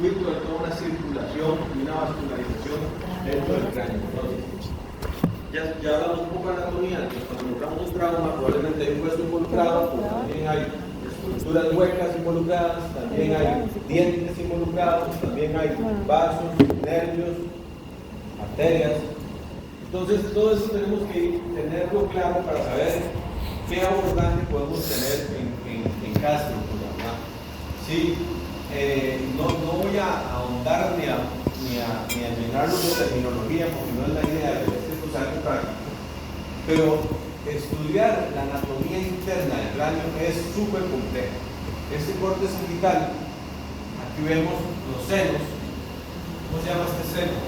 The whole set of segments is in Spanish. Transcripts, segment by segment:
circuito, de toda una circulación y una vascularización dentro del cráneo. Entonces, ya hablamos un poco de anatomía. Entonces, cuando encontramos un trauma, probablemente hay un hueso involucrado, pero también hay estructuras huecas involucradas, también hay dientes involucrados, también hay vasos, nervios, arterias. Entonces, todo eso tenemos que tenerlo claro para saber qué abordaje podemos tener en cada estructura, ¿verdad? Sí, no voy a ahondar ni a llenarlo de terminología, porque no es la idea de esto, es algo práctico. Pero estudiar la anatomía interna del cráneo es súper complejo. Este corte sagital, aquí vemos los senos. ¿Cómo se llama este seno?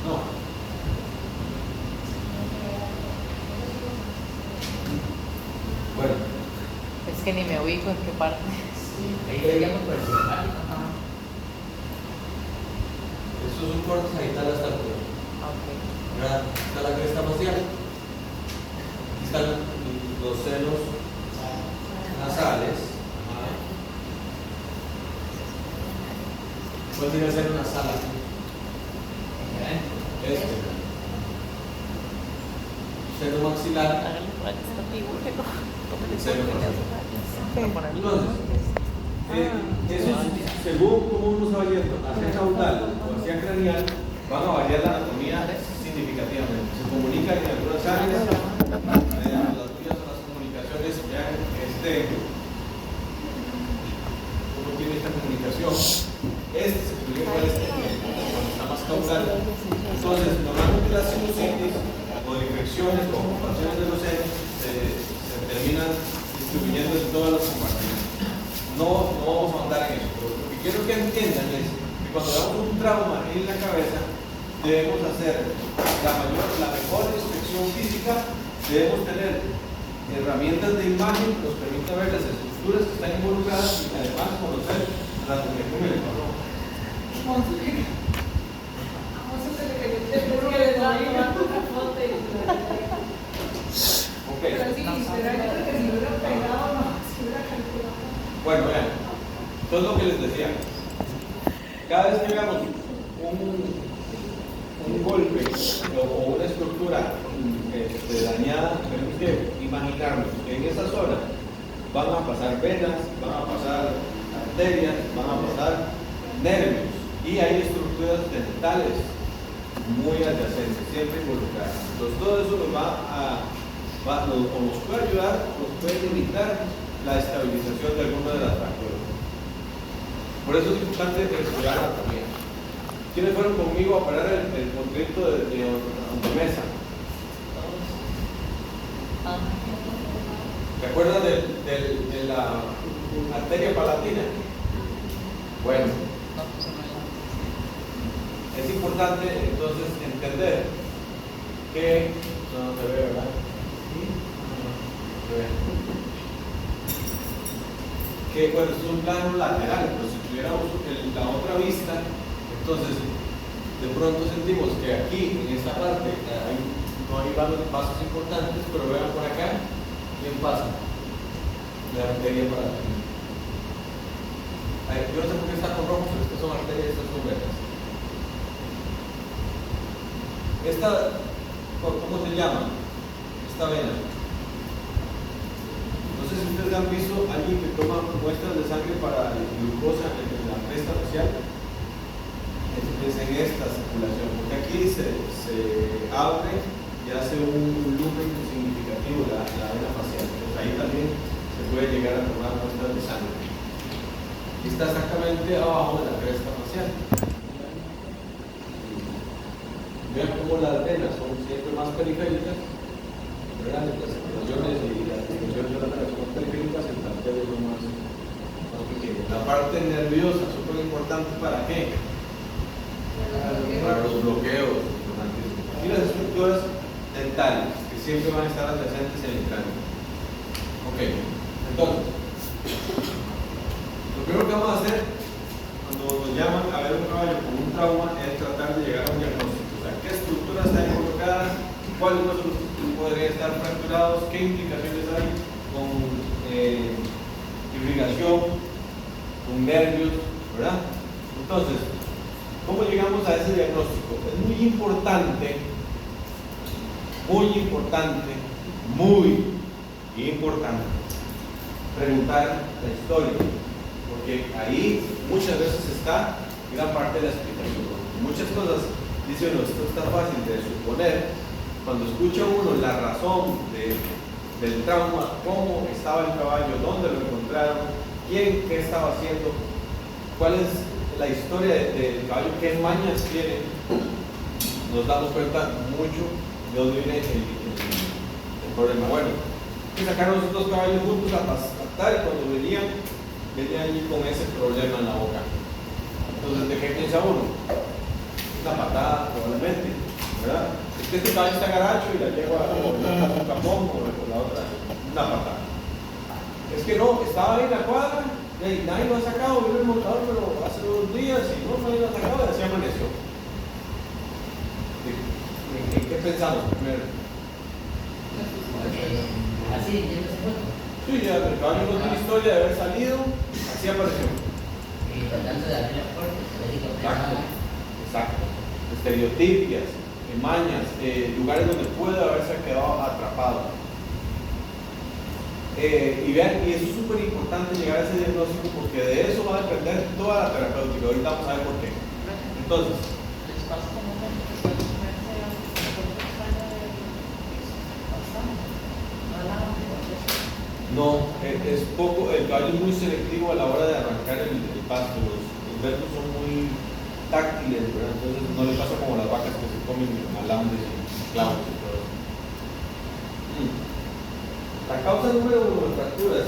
No. Bueno. Es que ni me ubico en qué parte. Ahí deberíamos personal. Eso es un corte sagital hasta el cuello. Ok. ¿Verdad? Está la cresta facial. Aquí están los senos nasales. ¿Cuál tiene el seno nasal aquí? Este. Seno maxilar. Háganle por aquí, está figúrelo. Seno facial. Entonces, eso según cómo uno se va yendo hacia caudal o hacia craneal, van a variar la anatomía significativamente. Se comunican en algunas áreas, las vías o las comunicaciones, vean cómo tiene esta comunicación. Este se publica con este cuando está más caudal. Entonces, normalmente las sinusitis o infecciones o ocupaciones de los senos se terminan distribuyendo en todas las compartimentos. No vamos a ahondar en eso, pero lo que quiero que entiendan es que cuando damos un trauma en la cabeza, debemos hacer la mejor inspección física, debemos tener herramientas de imagen que nos permitan ver las estructuras que están involucradas y además conocer la anatomía como el valor. Ok. Bueno, vean, esto es lo que les decía. Cada vez que veamos un golpe o una estructura dañada, tenemos que imaginarnos que en esa zona van a pasar venas, van a pasar arterias, van a pasar nervios y hay estructuras dentales muy adyacentes, siempre involucradas. Entonces todo eso nos puede ayudar, nos puede limitar la estabilización de alguna de las fracturas. Por eso es importante estudiar la anatomía. ¿Quiénes fueron conmigo a operar el conflicto de mesa? ¿Se acuerdan de la arteria palatina? Bueno, es importante entonces entender que no se ve, ¿verdad? Se ve. Que bueno, es un plano lateral, pero si tuviéramos la otra vista, entonces de pronto sentimos que aquí, en esta parte, no hay vasos importantes, pero vean por acá, ¿quién pasa? La arteria palatina. Yo no sé por qué está con rojo, pero estas son arterias, estas son venas. ¿Cómo se llama? Esta vena. No sé si ustedes han visto a alguien que toma muestras de sangre para glucosa en la cresta facial. Es en esta circulación, porque aquí se abre y hace un lumen significativo la vena facial. Entonces ahí también se puede llegar a tomar muestras de sangre. Está exactamente abajo de la cresta facial. Vean cómo las venas son siempre más periféricas, ¿verdad? Las circulaciones y las dimensiones de las venas son más periféricas, el arterio son más pequeños. La parte nerviosa, súper importante, ¿para qué? Para los bloqueos. Y las estructuras dentales, que siempre van a estar adyacentes en el cráneo. Ok, entonces, lo primero que vamos a hacer cuando nos llaman a ver un caballo con un trauma es tratar de llegar a un diagnóstico. ¿Qué estructuras están involucradas? ¿Cuáles huesos podrían estar fracturados? ¿Qué implicaciones hay con nervios, ¿verdad? Entonces, ¿cómo llegamos a ese diagnóstico? Es muy importante, preguntar la historia, porque ahí muchas veces está gran parte de la explicación. Muchas cosas, dice uno, esto está fácil de suponer. Cuando escucha uno la razón del trauma, cómo estaba el caballo, dónde lo encontraron, quién, qué estaba haciendo, cuál es la historia del caballo, qué mañas tiene, nos damos cuenta mucho de dónde viene el problema. Bueno, sacaron los dos caballos juntos a pastar y cuando venían allí con ese problema en la boca. Entonces, ¿de qué piensa uno? Una patada, probablemente, ¿verdad? Es que este caballo está garacho y la lleva a un capón o la otra, una patada. Es que no, estaba ahí en la cuadra y nadie lo ha sacado, vino el montador, pero hace 2 días y nadie lo ha sacado y así amaneció. ¿En qué pensamos primero? Así, ya no se cuenta. Sí, ya el caballo no tiene historia de haber salido, así apareció. Y tratando de abrir la puerta, se le dijo que Exacto. Estereotipias, mañas, lugares donde puede haberse quedado atrapado. Y vean, y eso es súper importante llegar a ese diagnóstico porque de eso va a depender toda la terapéutica. Ahorita vamos a ver por qué. Entonces, Les pasa como cuando empezó a comerse la España del piso. Bastante. No la no, es poco, el caballo es muy selectivo a la hora de arrancar el pasto. Los verbos son muy táctiles, ¿verdad? Entonces no le pasa como las vacas que se comen alambres y clavos y todo eso. La causa número 1 de fracturas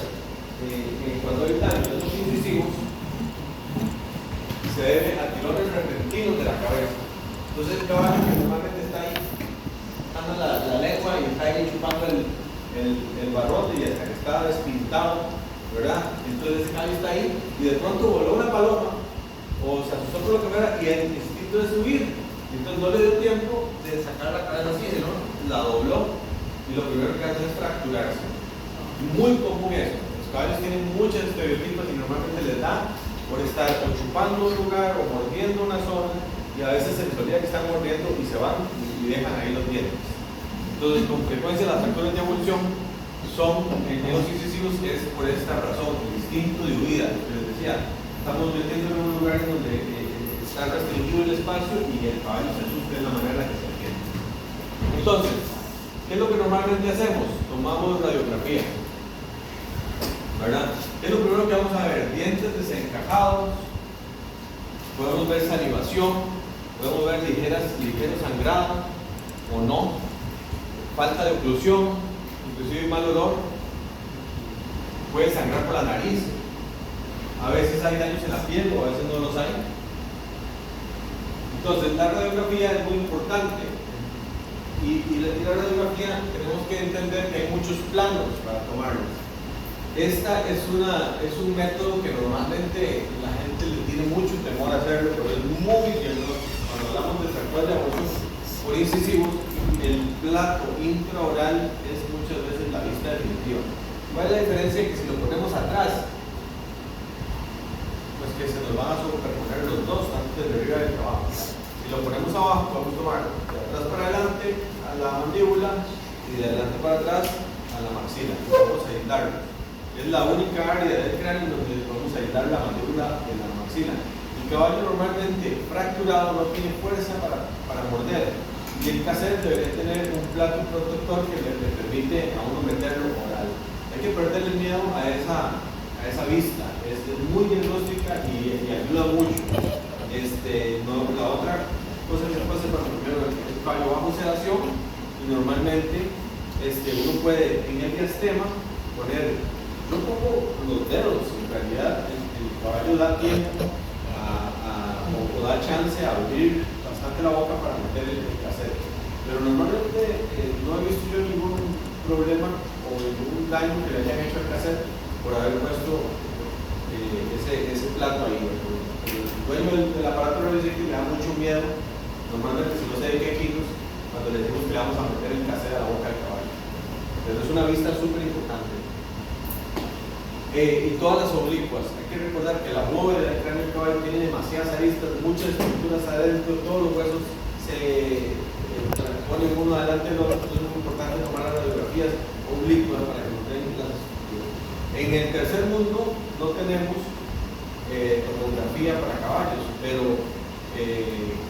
cuando hay daño de los incisivos se debe a tirones repentinos de la cabeza. Entonces el caballo que normalmente está ahí anda la lengua y está ahí chupando el barrote y hasta que está despintado, ¿verdad? Entonces ese caballo está ahí y de pronto voló una paloma o se asustó por lo que fuera y el instinto de subir, entonces no le dio tiempo de sacar la cabeza así, sino la dobló y lo primero que hace es fracturarse. Muy común eso. Los caballos tienen muchas estereotipas y normalmente les da por estar o chupando un lugar o mordiendo una zona y a veces se les olvida que están mordiendo y se van y dejan ahí los dientes. Entonces con frecuencia las fracturas de avulsión son en los incisivos es por esta razón, el instinto de huida, lo que les decía. Estamos metiendo en un lugar donde está restringido el espacio y el caballo se asusta de la manera que se entiende. Entonces, ¿qué es lo que normalmente hacemos? Tomamos radiografía, ¿verdad? ¿Qué es lo primero que vamos a ver? Dientes desencajados, podemos ver salivación, podemos ver ligero sangrado o no, falta de oclusión, inclusive mal olor, puede sangrar por la nariz. A veces hay daños en la piel o a veces no los hay. Entonces la radiografía es muy importante y la radiografía tenemos que entender que hay muchos planos para tomarlos. Esta es un método que normalmente la gente le tiene mucho temor a hacerlo, pero es muy diagnóstico. Cuando hablamos de fracturas de avulsión por incisivos, el plato intraoral es muchas veces la vista definitiva. ¿Cuál es la diferencia? Que si lo ponemos atrás, pues que se nos van a superponer los dos, tanto desde arriba y de abajo. Si lo ponemos abajo, podemos tomar de atrás para adelante a la mandíbula y de adelante para atrás a la maxila. Vamos a aislarlo. Es la única área del cráneo donde vamos a aislar la mandíbula de la maxila. El caballo normalmente fracturado no tiene fuerza para morder. Y el cassette debería tener un plato protector que le permite a uno meterlo oral. Hay que perderle el miedo a esa vista. Es muy diagnóstica y ayuda mucho. La otra cosa que se puede hacer para primero el caballo bajo sedación y normalmente uno puede en el diastema poner, yo pongo los dedos, en realidad el caballo da tiempo o da chance a abrir bastante la boca para meter el cassette. Pero normalmente no he visto yo ningún problema o ningún daño que le hayan hecho al cassette por haber puesto ese plato ahí. El dueño del aparato dice que le da mucho miedo, normalmente si no sé de qué kilos, cuando le decimos que le vamos a meter el cassette a la boca del caballo. Pero es una vista súper importante. y todas las oblicuas. Hay que recordar que la bóveda del cráneo del caballo tiene demasiadas aristas, muchas estructuras adentro, todos los huesos se ponen uno adelante del otro, entonces es muy importante tomar las radiografías oblicuas para que nos den las estructuras. En el tercer mundo no tenemos tomografía para caballos, pero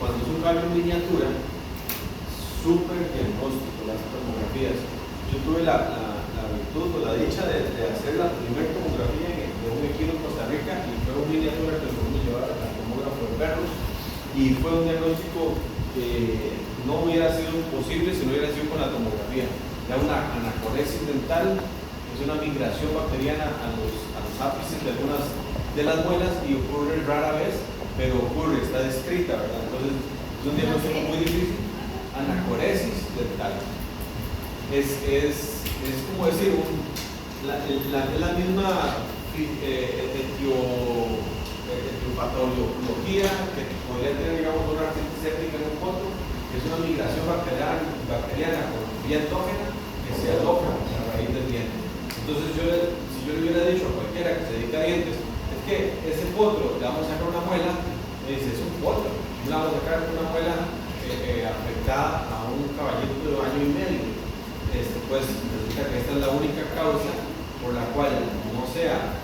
cuando es un caballo en miniatura, súper diagnóstico las tomografías. Yo tuve la virtud o la dicha de hacer la primera tomografía de un equino en Costa Rica y fue una miniatura que pudimos llevar al tomógrafo de perros y fue un diagnóstico que no hubiera sido posible si no hubiera sido con la tomografía. Era una anacoresis dental, es una migración bacteriana a los ápices de algunas de las muelas y ocurre rara vez, pero ocurre, está descrita, ¿verdad? Entonces es un diagnóstico muy difícil. Anacoresis dental. Es como decir, la misma etiopatología que podría tener, digamos, una artritis séptica en un potro, que es una migración bacteriana con vía endógena que se aloja a raíz del diente. Entonces, si yo le hubiera dicho a cualquiera que se dedica a dientes, es que ese potro le vamos a sacar una muela, me dice, es un potro, le vamos a sacar una muela afectada a un caballito de año y medio. Pues resulta que esta es la única causa por la cual no sea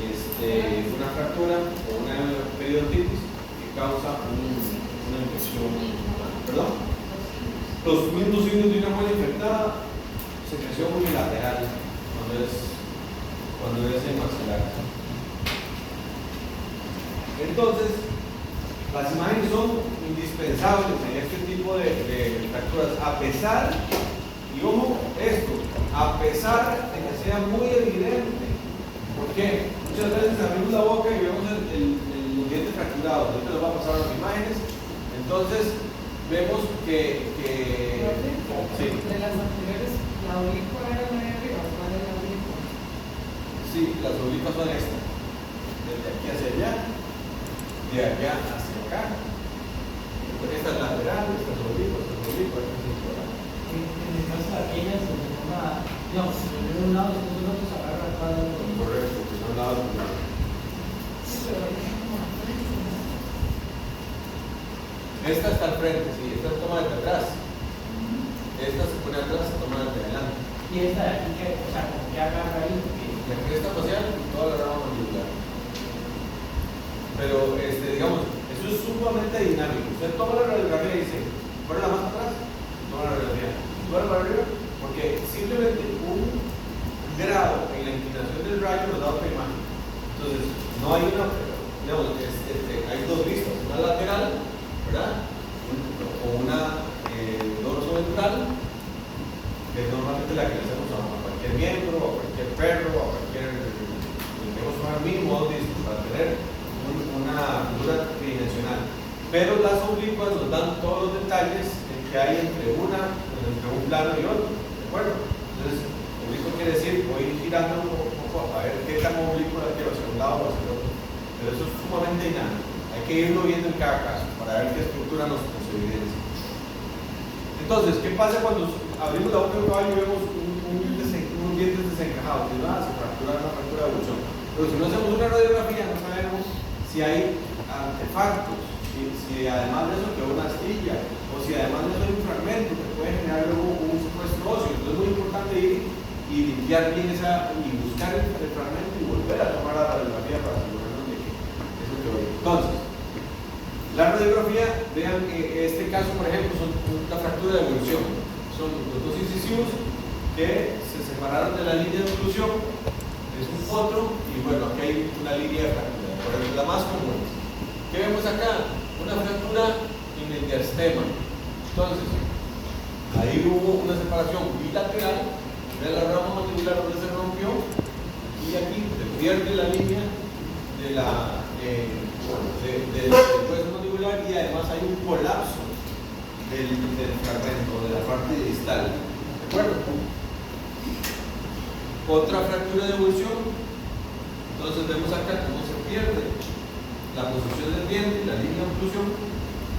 una fractura o una periodontitis que causa una infección. ¿Perdón? Los mismos signos de una muela infectada, secreción unilateral cuando es en maxilar. Entonces, las imágenes son indispensables en este tipo de fracturas, a pesar, y ojo esto, a pesar de que sea muy evidente. ¿Por qué? Muchas veces abrimos la boca y vemos los dientes fracturados. Ahorita les voy a pasar las imágenes. Entonces, vemos que sí. De las anteriores, la oblicua era la de arriba, ¿cuál es la oblicua? Sí, las oblicuas son estas. Desde aquí hacia allá, de allá hacia acá. Esta es lateral, esta es oblicua, esta es oblicua, esta es temporal. En el caso de aquellas donde toma, digamos, si lo de un lado, después del otro se agarra a cada uno. Correcto, que son lados de lado. Sí, pero ahí es como Esta está al frente, sí, esta toma desde atrás. Esta se pone atrás, se toma desde adelante. Y esta de aquí, que, o sea, como que agarra ahí, porque La cresta facial y toda la rama mandibular. Pero, digamos, eso es sumamente dinámico. Usted toma la radiografía y dice, ¿ponen la más atrás? Toma la radiografía. ¿Ponen para arriba? Porque simplemente un grado en la inclinación del rayo nos da otra imagen. Entonces, no hay una, digamos, hay dos vistas, una lateral, ¿verdad? O una dorsoventral, que es normalmente la que le hacemos a cualquier miembro, a cualquier perro, a cualquier. Tenemos un mínimo dos vistas para tener una figura tridimensional. Pero las oblicuas nos dan todos los detalles que hay entre un plano y otro, ¿de acuerdo? Entonces, oblicuo quiere decir, voy girando un poco a ver qué tan oblicuo la quiero hacia un lado o hacia el otro. Pero eso es sumamente dinámico. Hay que irlo viendo en cada caso para ver qué estructura nos evidencia. Entonces, ¿qué pasa cuando abrimos la boca de un caballo y vemos unos dientes desencajados? Se fractura una fractura de buchón. Pero si no hacemos una radiografía, no sabemos si hay artefactos, si además de eso quedó una astilla, o si además de eso hay un fragmento que puede generar luego un secuestro óseo. Entonces es muy importante ir y limpiar bien y buscar el fragmento y volver a tomar la radiografía para asegurarnos de que eso quedó bien. Entonces, la radiografía, vean que este caso, por ejemplo, son una fractura de evolución. Son los dos incisivos que se separaron de la línea de oclusión, es un potro, y bueno, aquí hay una línea de fractura, por ejemplo, la más común. ¿Qué vemos acá? Una fractura en el diastema. Entonces, ahí hubo una separación bilateral de la rama mandibular donde se rompió, y aquí se pierde la línea del hueso mandibular y además hay un colapso del fragmento, de la parte distal. ¿De acuerdo? Otra fractura de evolución. Entonces vemos acá cómo se pierde la posición del diente, la línea de oclusión,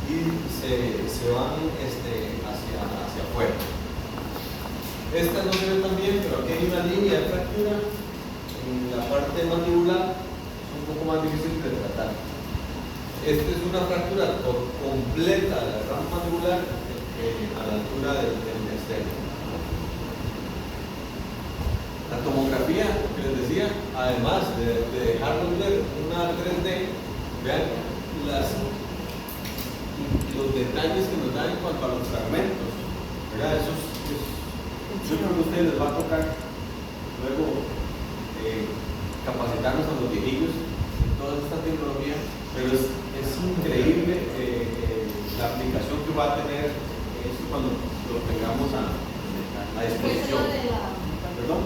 y se van hacia afuera. Esta no se ve tan bien, pero aquí hay una línea de fractura en la parte parte mandibular es un poco más difícil de tratar. Esta es una fractura completa de la rama mandibular a la altura del externo. La tomografía, que les decía, además de dejarnos ver una 3D, vean los detalles que nos dan en cuanto a los fragmentos, ¿verdad? Yo creo que a ustedes les va a tocar luego capacitarnos a los viejillos en toda esta tecnología, pero es increíble la aplicación que va a tener esto cuando lo tengamos a disposición. ¿Perdón?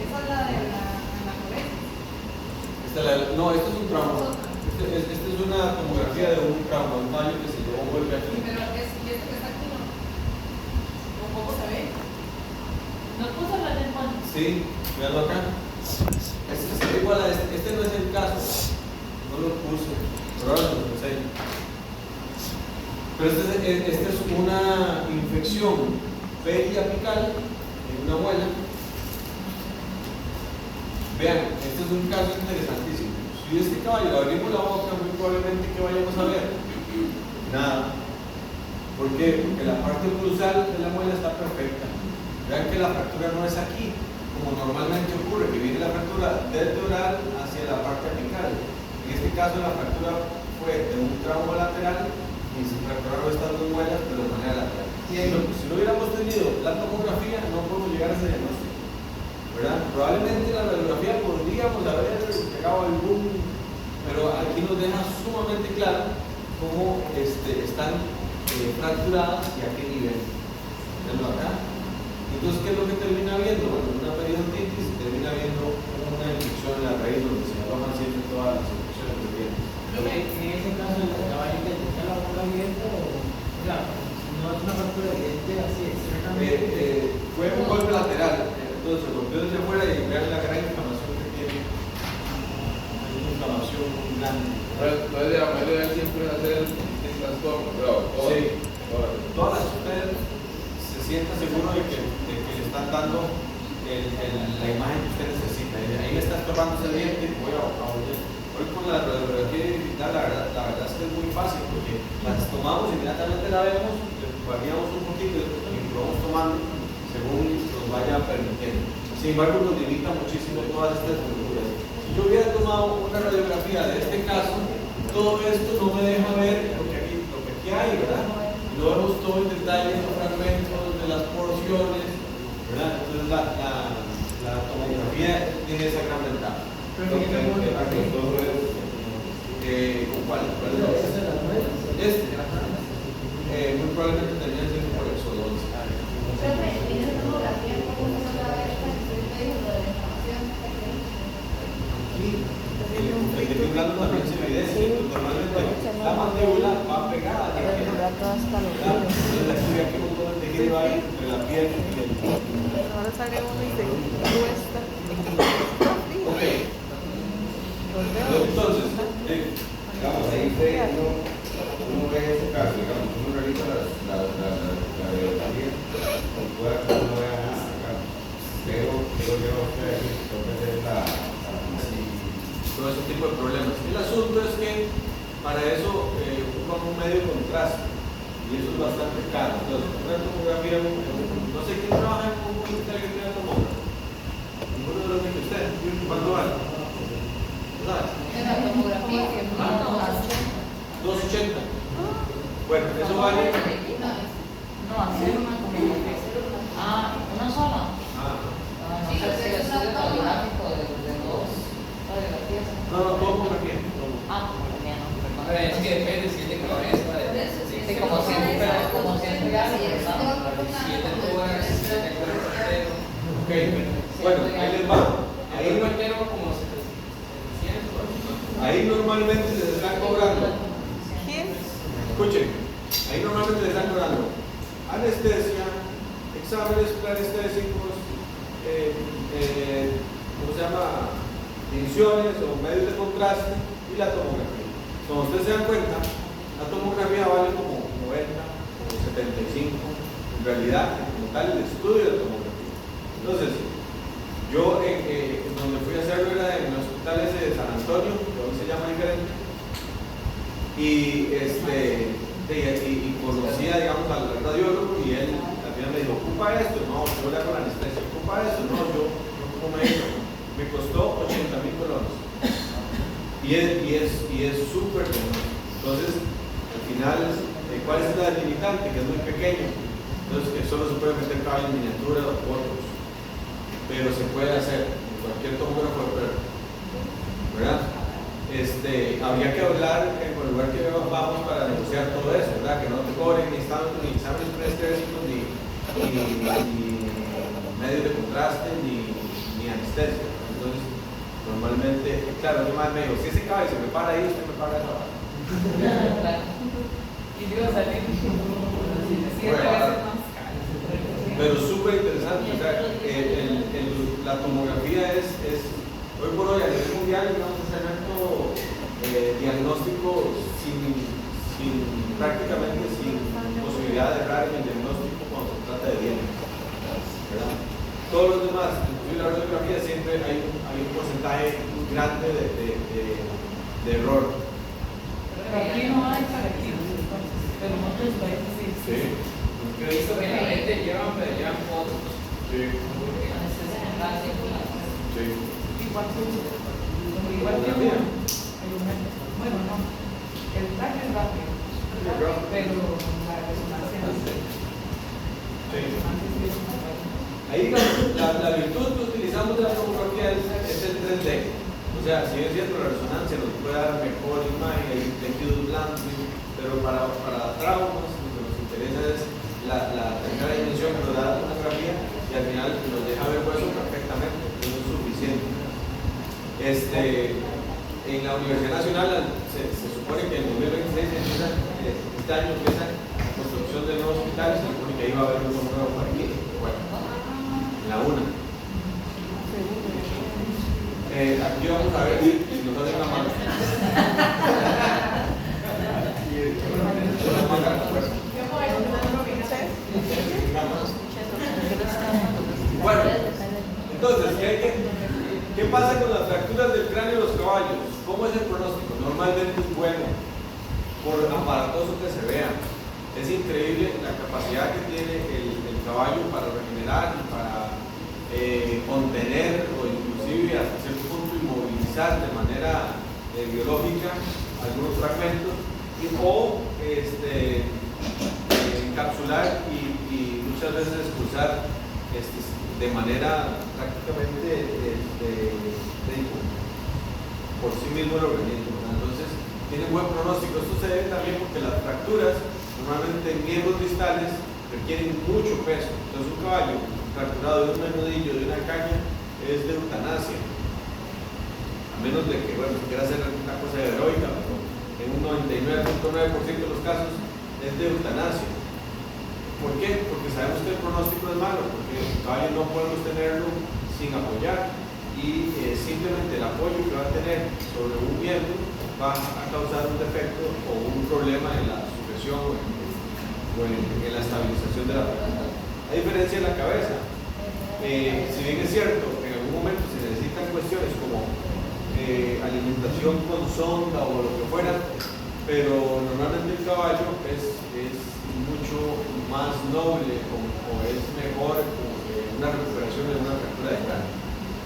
Esa es la de la cabeza. No, esto es un trauma. Esta es una tomografía de un trauma, un fallo que se llevó un golpe aquí. Pero y esto que está aquí no. ¿Cómo se ve? No puso la del fondo. Sí, veanlo acá. Este es igual a este no es el caso. No lo puse, pero ahora se lo enseño. Pero esta es una infección periapical en una muela. Vean, este es un caso interesantísimo. Si este caballo le abrimos la boca, muy probablemente que vayamos a ver nada. ¿Por qué? Porque la parte cruzal de la muela está perfecta. Vean que la fractura no es aquí, como normalmente ocurre, que viene la fractura desde oral hacia la parte apical. En este caso la fractura fue de un trauma lateral y se fracturaron estas dos muelas, pero de manera lateral. Si no hubiéramos tenido la tomografía, no podemos llegar a ese diagnóstico, ¿verdad? Probablemente en la radiografía podríamos haber pegado el boom, pero aquí nos deja sumamente claro cómo están fracturadas y a qué nivel. Venlo acá. Entonces, ¿qué es lo que termina viendo? Bueno, una periodontitis termina viendo una infección en la raíz donde se alojan siempre todas las infecciones que tienen. En ese caso, el caballo que está la boca abierta, o sea, no es una fractura de diente así externamente. Fue un golpe lateral, entonces se golpeó desde afuera y vean la gran inflamación que tiene. Hay una inflamación muy grande. Entonces, la mayoría siempre es hacer el trastorno, pero Sí, todas las ustedes se sientan seguros de que le están dando la imagen que usted necesita. Ahí me está estorbando ese diente, voy a volver. Hoy con la radiografía digital, la verdad es que es muy fácil porque las tomamos, inmediatamente la vemos, le variamos un poquito y lo vamos tomando según nos vaya permitiendo. Sin embargo, nos limita muchísimo todas estas estructuras. Si yo hubiera tomado una radiografía de este caso, todo esto no me deja ver lo que aquí hay, ¿verdad? No vemos todo el detalle de los fragmentos, de las porciones, ¿verdad? Entonces la tomografía tiene esa gran ventaja. ¿Con cuál? Muy probablemente termina siendo por exodoncia. El que tiene un también se evidencia. Normalmente la mandíbula va pegada a la piel. Entonces aquí hay un montón de tejido ahí entre la piel y el cuerpo. Ahora sale uno y se cuesta. Ok. Entonces, digamos, ahí uno ve ese caso, digamos, uno realiza la radiografía, puede que uno vea nada, digamos, pero yo creo que es todo ese tipo de problemas. El asunto es que para eso ocupan un medio de contraste y eso es bastante caro. Entonces, una tomografía, no sé quién trabaja en un hospital que tiene tomógrafo. Ninguno de los que usted, ¿cuánto vale? ¿Sabes? En la tomografía que es 280. Bueno, eso vale. No, hacer una tomografía. Una sola. Ah, Sí, es un estudio tomográfico de dos radiografías. no, tomografía. Es que depende si es de cabeza, de como siempre, como siempre hace, ¿verdad? Si es de tórax, si es de cuerpo entero. Ok, bueno, ahí les va. Ahí Ahí, no entero como 700. ahí normalmente les están cobrando. ¿Quién? Escuchen, ahí normalmente les están cobrando anestesia, exámenes anestésicos, ¿cómo se llama? Tinciones o medios de contraste y la tomografía. Como ustedes se dan cuenta, la tomografía vale como 90, como 75, en realidad, como tal, el estudio de la tomografía. Entonces, yo donde fui a hacerlo era en el hospital Antonio, que hoy se llama diferente, y conocía, digamos, al radiólogo, y él al final me dijo, ocupa esto, no, yo voy a con anestesia, ocupa esto, no, yo como médico, me costó 80,000 colones, y es súper bueno. Entonces, al final, ¿cuál es la limitante? Que es muy pequeño, entonces que solo se puede meter caballo en miniatura o otros, pero se puede hacer en cualquier tomógrafo de perro, ¿verdad? Habría que hablar en el lugar que vamos para negociar todo eso, ¿verdad? Que no te cobren ni exámenes preestésicos, ni medios de contraste, ni anestesia. Entonces, normalmente, claro, yo más me digo, si ese caballo se me para ahí, usted me para esa barra. Y digo, salir 7 veces más caro. Pero súper interesante, o sea, la tomografía es hoy por hoy a nivel mundial, digamos, un elemento diagnóstico prácticamente sin posibilidad de errar en el diagnóstico cuando se trata de dientes, ¿verdad? Todos los demás, inclusive la radiografía, siempre hay un porcentaje grande de error. Pero aquí no hay parecidos, entonces, pero en otros países sí. Yo he visto que la gente llevan fotos. Sí. Sí. Igual que uno. Bueno, no. El traje es rápido, pero la resonancia no sé. Ahí, digamos, la virtud que utilizamos de la tomografía es el 3D. O sea, si es cierto, la resonancia nos puede dar mejor imagen, hay tejidos blandos, pero para traumas lo que nos interesa es la tercera dimensión que nos da la tomografía, y al final nos deja ver hueso perfectamente, eso es suficiente. En la Universidad Nacional se supone que en 2026 este año empieza la construcción de nuevos hospitales, se supone que ahí va a haber un tomógrafo para aquí. Bueno, en la UNA. Aquí vamos a ver si nos hacen la mano. Bueno, entonces, ¿qué pasa con las fracturas del cráneo de los caballos? ¿Cómo es el pronóstico? Normalmente es bueno, por aparatoso que se vea. Es increíble la capacidad que tiene el caballo para regenerar y para contener o inclusive hasta cierto punto inmovilizar de manera biológica algunos fragmentos o encapsular y muchas veces expulsar de manera prácticamente por sí mismo el organismo, ¿verdad? Entonces tiene un buen pronóstico. Esto se debe también porque las fracturas normalmente en miembros distales requieren mucho peso. Entonces un caballo fracturado de un menudillo, de una caña, es de eutanasia, a menos de que, bueno, quiera hacer una cosa heroica, pero en un 99.9% de los casos es de eutanasia. ¿Por qué? Porque sabemos que el pronóstico es malo, porque el caballo no podemos tenerlo sin apoyar, y simplemente el apoyo que va a tener sobre un miembro va a causar un defecto o un problema en la sujeción o en la estabilización de la fractura. A diferencia de la cabeza, si bien es cierto, en algún momento se necesitan cuestiones como alimentación con sonda o lo que fuera, pero normalmente el caballo es mucho más noble o es mejor una recuperación de una fractura de cráneo.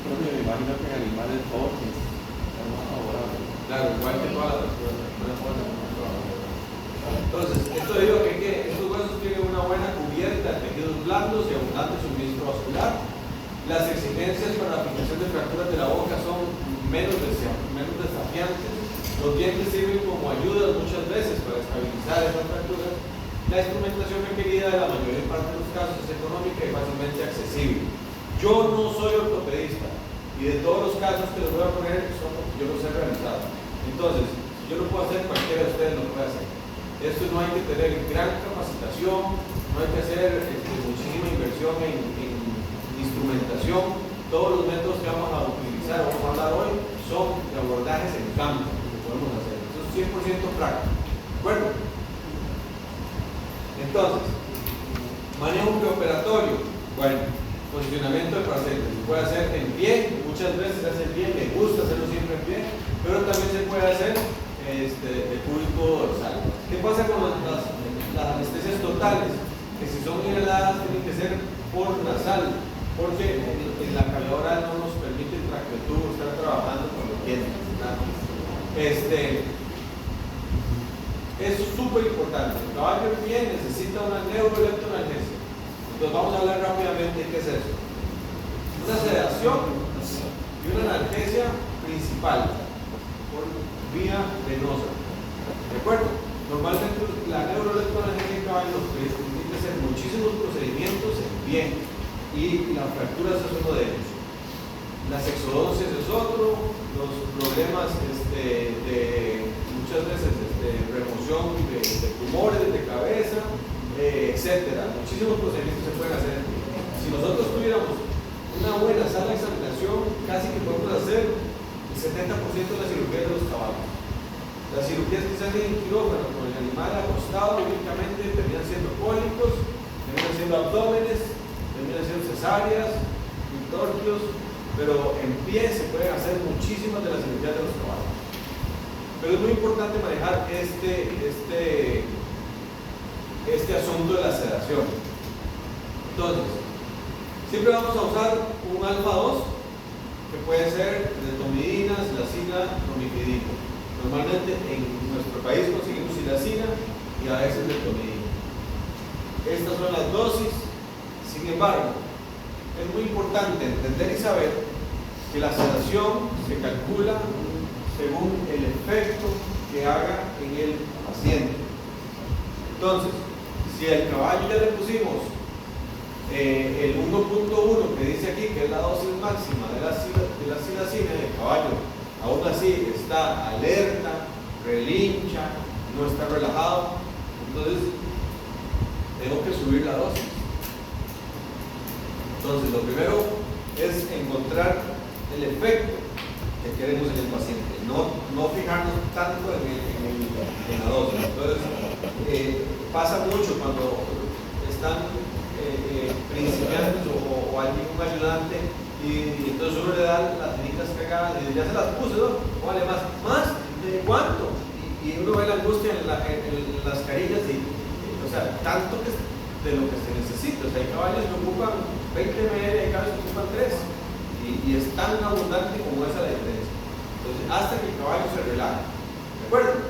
Pero me imagino que en animales todos es más favorable. Claro, igual que todas las fracturas. Entonces, esto digo que estos huesos tienen una buena cubierta de tejidos blandos y abundante suministro vascular. Las exigencias para la aplicación de fracturas de la boca son menos desafiantes. Los dientes sirven como ayudas muchas veces para estabilizar esas fracturas. La instrumentación requerida de la mayor parte de los casos es económica y fácilmente accesible. Yo no soy ortopedista y de todos los casos que les voy a poner yo los he realizado. Entonces, si yo lo puedo hacer, cualquiera de ustedes lo puede hacer. Esto no hay que tener gran capacitación, no hay que hacer muchísima inversión en instrumentación. Todos los métodos que vamos a utilizar o vamos a hablar hoy son de abordajes en campo que podemos hacer. Eso es 100% práctico. ¿De acuerdo? Entonces, manejo preoperatorio. Bueno, posicionamiento del paciente. Se puede hacer en pie, muchas veces se hace en pie, me gusta hacerlo siempre en pie, pero también se puede hacer de cúbito dorsal. ¿Qué pasa con las anestesias totales? Que si son inhaladas tienen que ser por nasal, porque en la cavidad oral no nos permite el traqueotubo estar trabajando con los dientes. Es súper importante. El caballo en pie necesita una neuroleptoanalgesia. Entonces vamos a hablar rápidamente de qué es eso. Una sedación y una analgesia principal por vía venosa. ¿De acuerdo? Normalmente la neuroleptoanalgesia en caballo permite hacer muchísimos procedimientos en pie y las fracturas es uno de ellos. Las exodoncias es otro, los problemas de muchas veces remoción de tumores de cabeza, etcétera. Muchísimos procedimientos se pueden hacer. Si nosotros tuviéramos una buena sala de examinación, casi que podemos hacer el 70% de la cirugía de los caballos. Las cirugías que se hacen en quirófano con el animal acostado únicamente terminan siendo cólicos, terminan siendo abdómenes, terminan siendo cesáreas, intorquios, pero en pie se pueden hacer muchísimas de las cirugías de los caballos. Pero es muy importante manejar este asunto de la sedación. Entonces, siempre vamos a usar un alfa 2 que puede ser deltomidina, silacina, romifidina. Normalmente en nuestro país conseguimos silacina y a veces deltomidina. Estas son las dosis. Sin embargo, es muy importante entender y saber que la sedación se calcula según el efecto que haga en el paciente. Entonces, si al caballo ya le pusimos el 1.1 que dice aquí, que es la dosis máxima de la silacina, el caballo aún así está alerta, relincha, no está relajado, entonces tengo que subir la dosis. Entonces, lo primero es encontrar el efecto que queremos en el paciente, no fijarnos tanto en la dosis. Entonces, pasa mucho cuando están principiantes o alguien, un ayudante, y entonces uno le da las tiritas pegadas y ya se las puse, ¿no? Vale, más, ¿de cuánto? Y uno ve la angustia en las carillas o sea, tanto que de lo que se necesita. O sea, hay caballos que ocupan 20 ml, hay caballos que ocupan 3, y es tan abundante como esa la diferencia. Entonces, hasta que el caballo se relaje. ¿De acuerdo?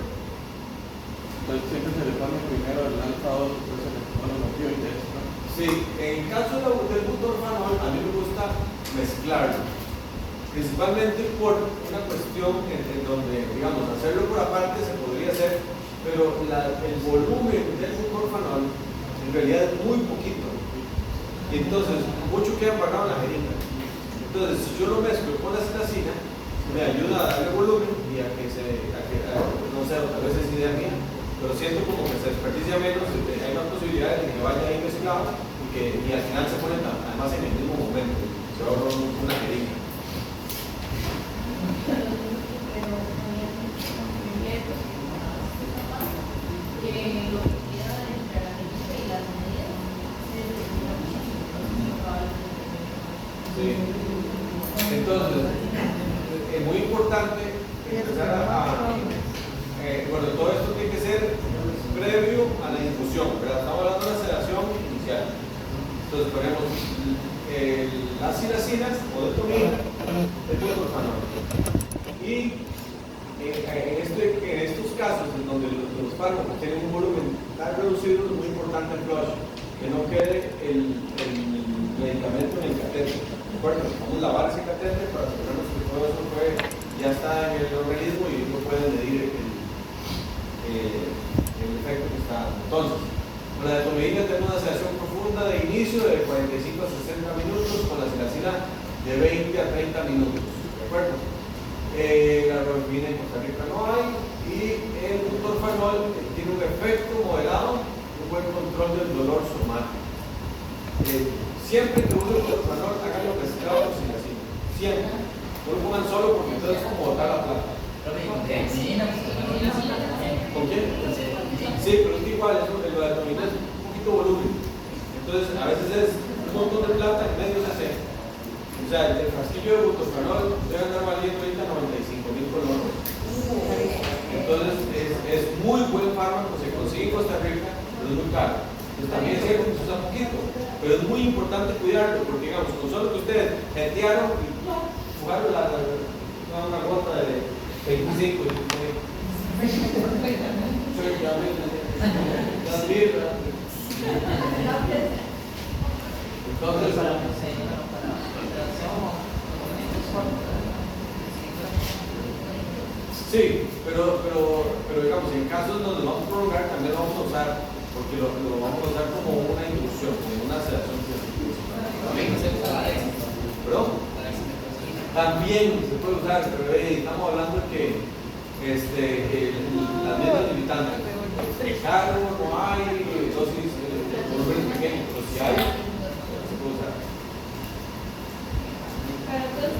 Entonces siempre se le pone primero el alfa 2, después se le pone el opioides, ¿no? Sí, en el caso del butorfanol, a mí me gusta mezclarlo, principalmente por una cuestión en donde, digamos, hacerlo por aparte se podría hacer, pero el volumen del butorfanol en realidad es muy poquito, y entonces mucho queda embarrado en la jeringa. Entonces, si yo lo mezclo con la silacina, me ayuda a darle volumen y a que no sé, tal vez es idea mía, pero siento como que se desperdicia menos, hay más posibilidades de que vaya ahí mezclado y al final se ponen además en el mismo momento, se ahorra una jeringa. Sí. Entonces, es muy importante empezar bueno, todo esto tiene que ser previo a la infusión, pero estamos hablando de la sedación inicial. Entonces ponemos las silacinas o deltomidina, el butorfanol. Y en estos casos en donde los fármacos tienen un volumen tan reducido, es muy importante el flush, que no quede el medicamento en el catéter. ¿De acuerdo? Vamos a lavar ese catéter para asegurarnos que todo eso ya está en el organismo y uno puede medir el efecto que está dando. Entonces, con la deltomidina tenemos una sedación profunda de inicio de 45 a 60 minutos, con la silacina de 20 a 30 minutos. ¿De acuerdo? La romifidina en Costa Rica no hay, y el butorfanol tiene un efecto moderado, un buen control del dolor somático. Siempre que use el butorfanol, háganlo mezclado con silacina. Siempre. No lo pongan solo porque entonces es como botar la plata. ¿Con quién? Sí, pero es que igual, lo de deltomidina es un poquito volumen. Entonces, a veces es un montón de plata en medio de hacer. O sea, el frasquillo de butorfanol debe andar valiendo ahorita $95,000. pero es muy caro. Entonces también es cierto que se usa poquito, pero es muy importante cuidarlo, porque digamos, con solo que ustedes jetearon y jugaron una gota de 25 y entonces, sí, pero digamos, en casos donde vamos a prolongar, también lo vamos a usar, porque lo vamos a usar como una inducción, como una sedación. ¿Perdón? También se puede usar, pero estamos hablando de que las medidas limitantes, caro, no hay, dosis, volúmenes pequeños, pero si hay, se puede usar. Pero entonces, si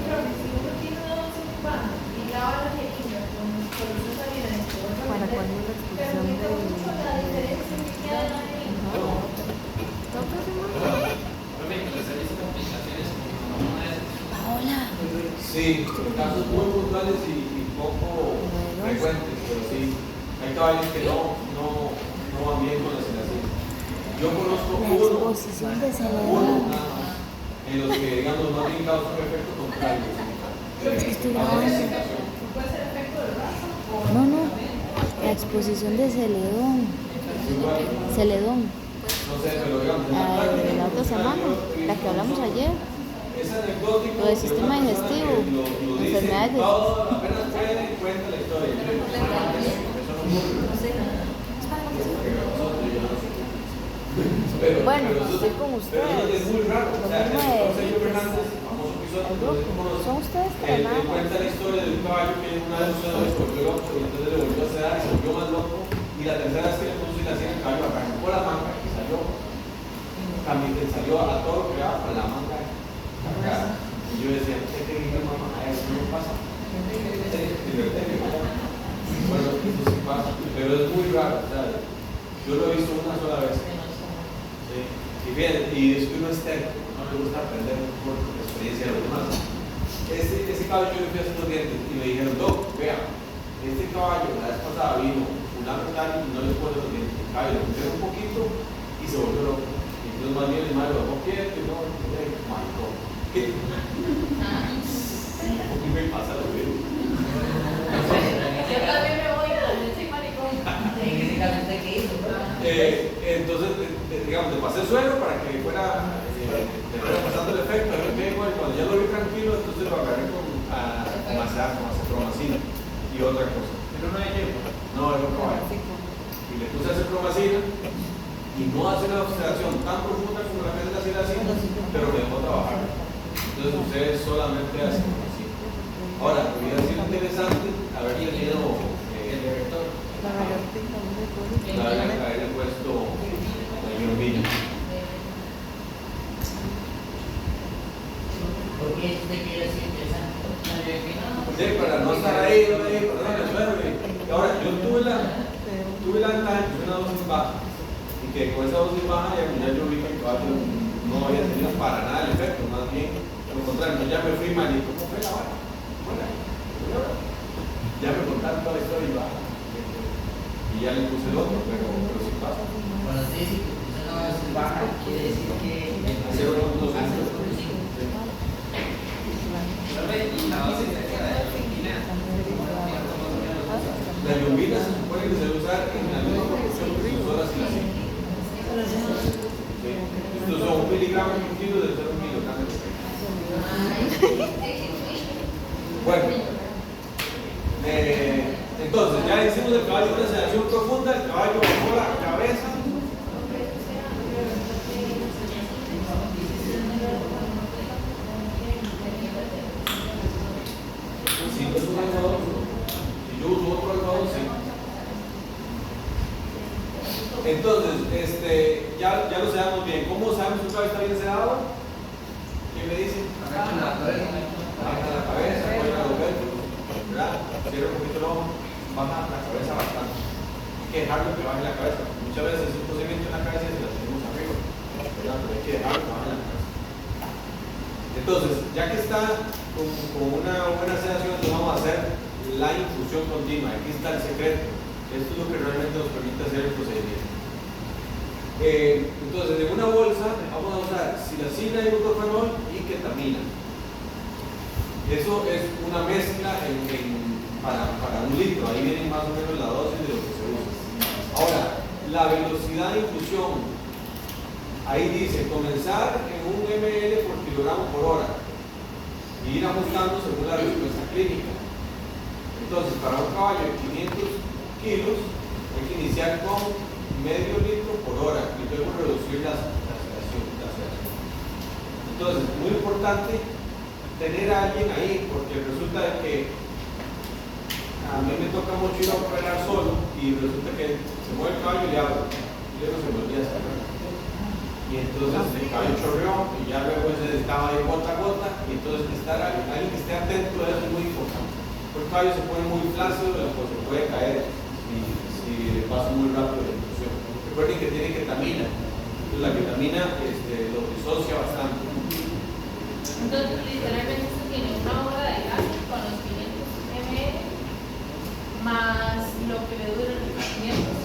uno tiene una dosis baja y lava la jeringa con solución salina y todo, ¿Para cuándo es la pero expulsión quita mucho de...? la diferencia que queda en la jeringa. Sí, casos muy puntuales y poco frecuentes, pero sí, hay caballos que no van bien con la sedación. Yo conozco uno nada más, en los que, digamos, no tienen causa un efecto contrario. Es que estoy grabando. ¿Puede ser efecto de raza o No, la exposición de Celedón. No sé, pero digamos, en La práctica, de la otra semana, la que hablamos ayer. es anecdótico. Lo del sistema digestivo, Lo dice, enfermedades de- todo, apenas puede, cuenta la historia. Eso no ocurre. Bueno, eso- estoy con pero ustedes. eso es muy raro. Lo O sea, mismo el de José Litres, Fernández, famoso episodio, el no sé si grupo. conocen, Son ustedes él tres nada más. cuenta la historia de un caballo que una vez se volvió loco y entonces le volvió a sedar y se volvió más loco. Y la tercera vez que le puso y le hacía el caballo arrancó la manga y salió. También salió a todo lo que daba con la manga cargada. Y yo decía, ¿qué te dije, mamá? Eso no pasa. Bueno, eso sí pasa, pero es muy raro. O sea, yo lo he visto una sola vez. Sí. Y bien, y es que uno es terco, no le gusta aprender por la experiencia de los demás. Ese caballo yo le fui a hacer los dientes y me dijeron, Doc, vea, este caballo la vez pasada vino fulano tal y no le pone los dientes. El caballo le pusieron un poquito y se volvió loco. Y entonces más bien el malo lo dejó quieto y no, maricón. ¿Qué? ¿Por qué me pasa lo mismo? yo también me voy a decir maricón? En ese caso, ¿usted qué hizo? Entonces, digamos, le pasé suero para que fuera pasando el efecto, a ver qué, bueno, cuando ya lo vi tranquilo, entonces lo agarré con acepromacina y otra cosa. Pero no hay tiempo. No, es un caballo. Y le puse acepromacina y no hace una oxidación tan profunda como la que es la sedación, pero me dejó trabajar. Entonces ustedes solamente acepromacina. Ahora, hubiera sido interesante haber tenido haberle puesto la yombina. ¿Por qué usted quiere decir interesante? Sí, para no estar ahí, no me dije, perdón, y ahora, yo tuve la ventaja de que una dosis baja, y que con esa dosis baja ya yo vi que el caballo no había tenido para nada el efecto, más bien, por lo contrario, yo ya me fui mal y ¿cómo fue la vara? Ya me contaron toda la historia y baja. Y ya le puse el otro, pero sí pasa. Cuando usted dice que usted no es baja, quiere decir que... Hacer unos dos hace años. los cinco. La yombina se supone que se debe usar en la misma proporción que se usó la silacina. Sí. Estos son 1 miligramo en 1 kilo, debe ser 1 kilogramo de efecto. Bueno, entonces ya hicimos el caballo con una sedación profunda, el caballo bajó la cabeza. Si no es un algodón, si yo uso otro algodón, sí. Entonces, ya lo sedamos bien. ¿Cómo sabemos si un caballo está bien sedado? ¿Quién me dice? Baja la cabeza, apoya los vértebros, ¿verdad? Cierra un poquito el ojo, baja la cabeza bastante. Hay que dejarlo que baje la cabeza. Muchas veces es un procedimiento en la cabeza y se la tenemos arriba, ¿verdad? Pero hay que dejarlo que baje la cabeza. Entonces, ya que está con una buena sedación, entonces vamos a hacer la infusión continua. Aquí está el secreto. Esto es lo que realmente nos permite hacer el procedimiento. Entonces, en una bolsa vamos a usar silacina, ibuprofenol y ketamina. Eso es una mezcla para 1 litro. Ahí viene más o menos la dosis de lo que se usa. Ahora, la velocidad de infusión. Ahí dice comenzar en 1 ml por kilogramo por hora y ir ajustando según la respuesta clínica. Entonces, para un caballo de 500 kilos, hay que iniciar con medio litro por hora y luego reducir la sedación. Entonces, muy importante tener a alguien ahí, porque resulta de que a mí me toca mucho ir a operar solo y resulta que se mueve el caballo y le hablo y luego se me olvida cerrar. Y entonces el caballo chorreó y ya luego se estaba ahí gota a gota, y entonces estar alguien que esté atento a eso es muy importante. Porque el caballo se pone muy flácido, pues se puede caer si le pasa muy rápido la infusión. Recuerden que tiene ketamina, entonces la ketamina lo disocia bastante. Entonces, literalmente esto tiene 1 hora de viaje con los 500 ml más lo que le dure los tratamientos,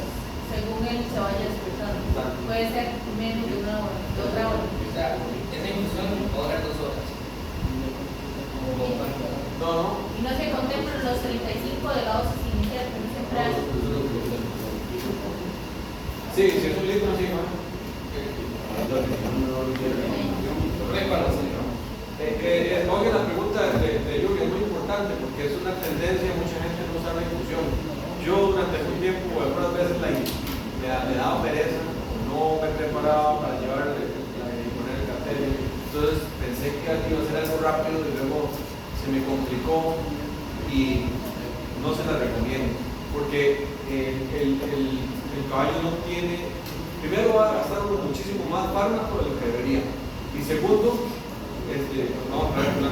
según él se vaya despertando. Puede ser menos de 1 hora, de otra hora. O sea, esa infusión podrá 2 horas. No. Y no se contemplan los 35 de la dosis inicial que siempre hace. Sí, si es 1 litro, sí, ¿no? Oigan, la pregunta de Yuri es muy importante porque es una tendencia, mucha gente no usa la infusión. Yo durante algún tiempo, algunas veces me daba pereza, no me preparaba para llevar y poner el cartel. Entonces pensé que iba a ser algo rápido y luego se me complicó y no se la recomiendo porque el caballo no tiene, primero va a gastar muchísimo más fármaco de lo que debería, y segundo, vamos a ver con la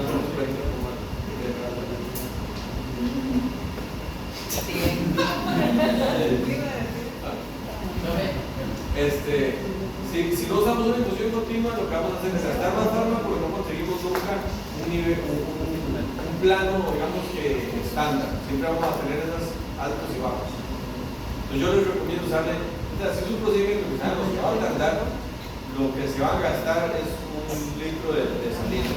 si no usamos una infusión continua, lo que vamos a hacer es gastar más fármaco porque no conseguimos nunca un plano, digamos que estándar. Siempre vamos a tener esas altos y bajos. Entonces yo les recomiendo usarle, si es un procedimiento que sabemos que va a tardar, lo que se va a gastar es 1 litro de salina.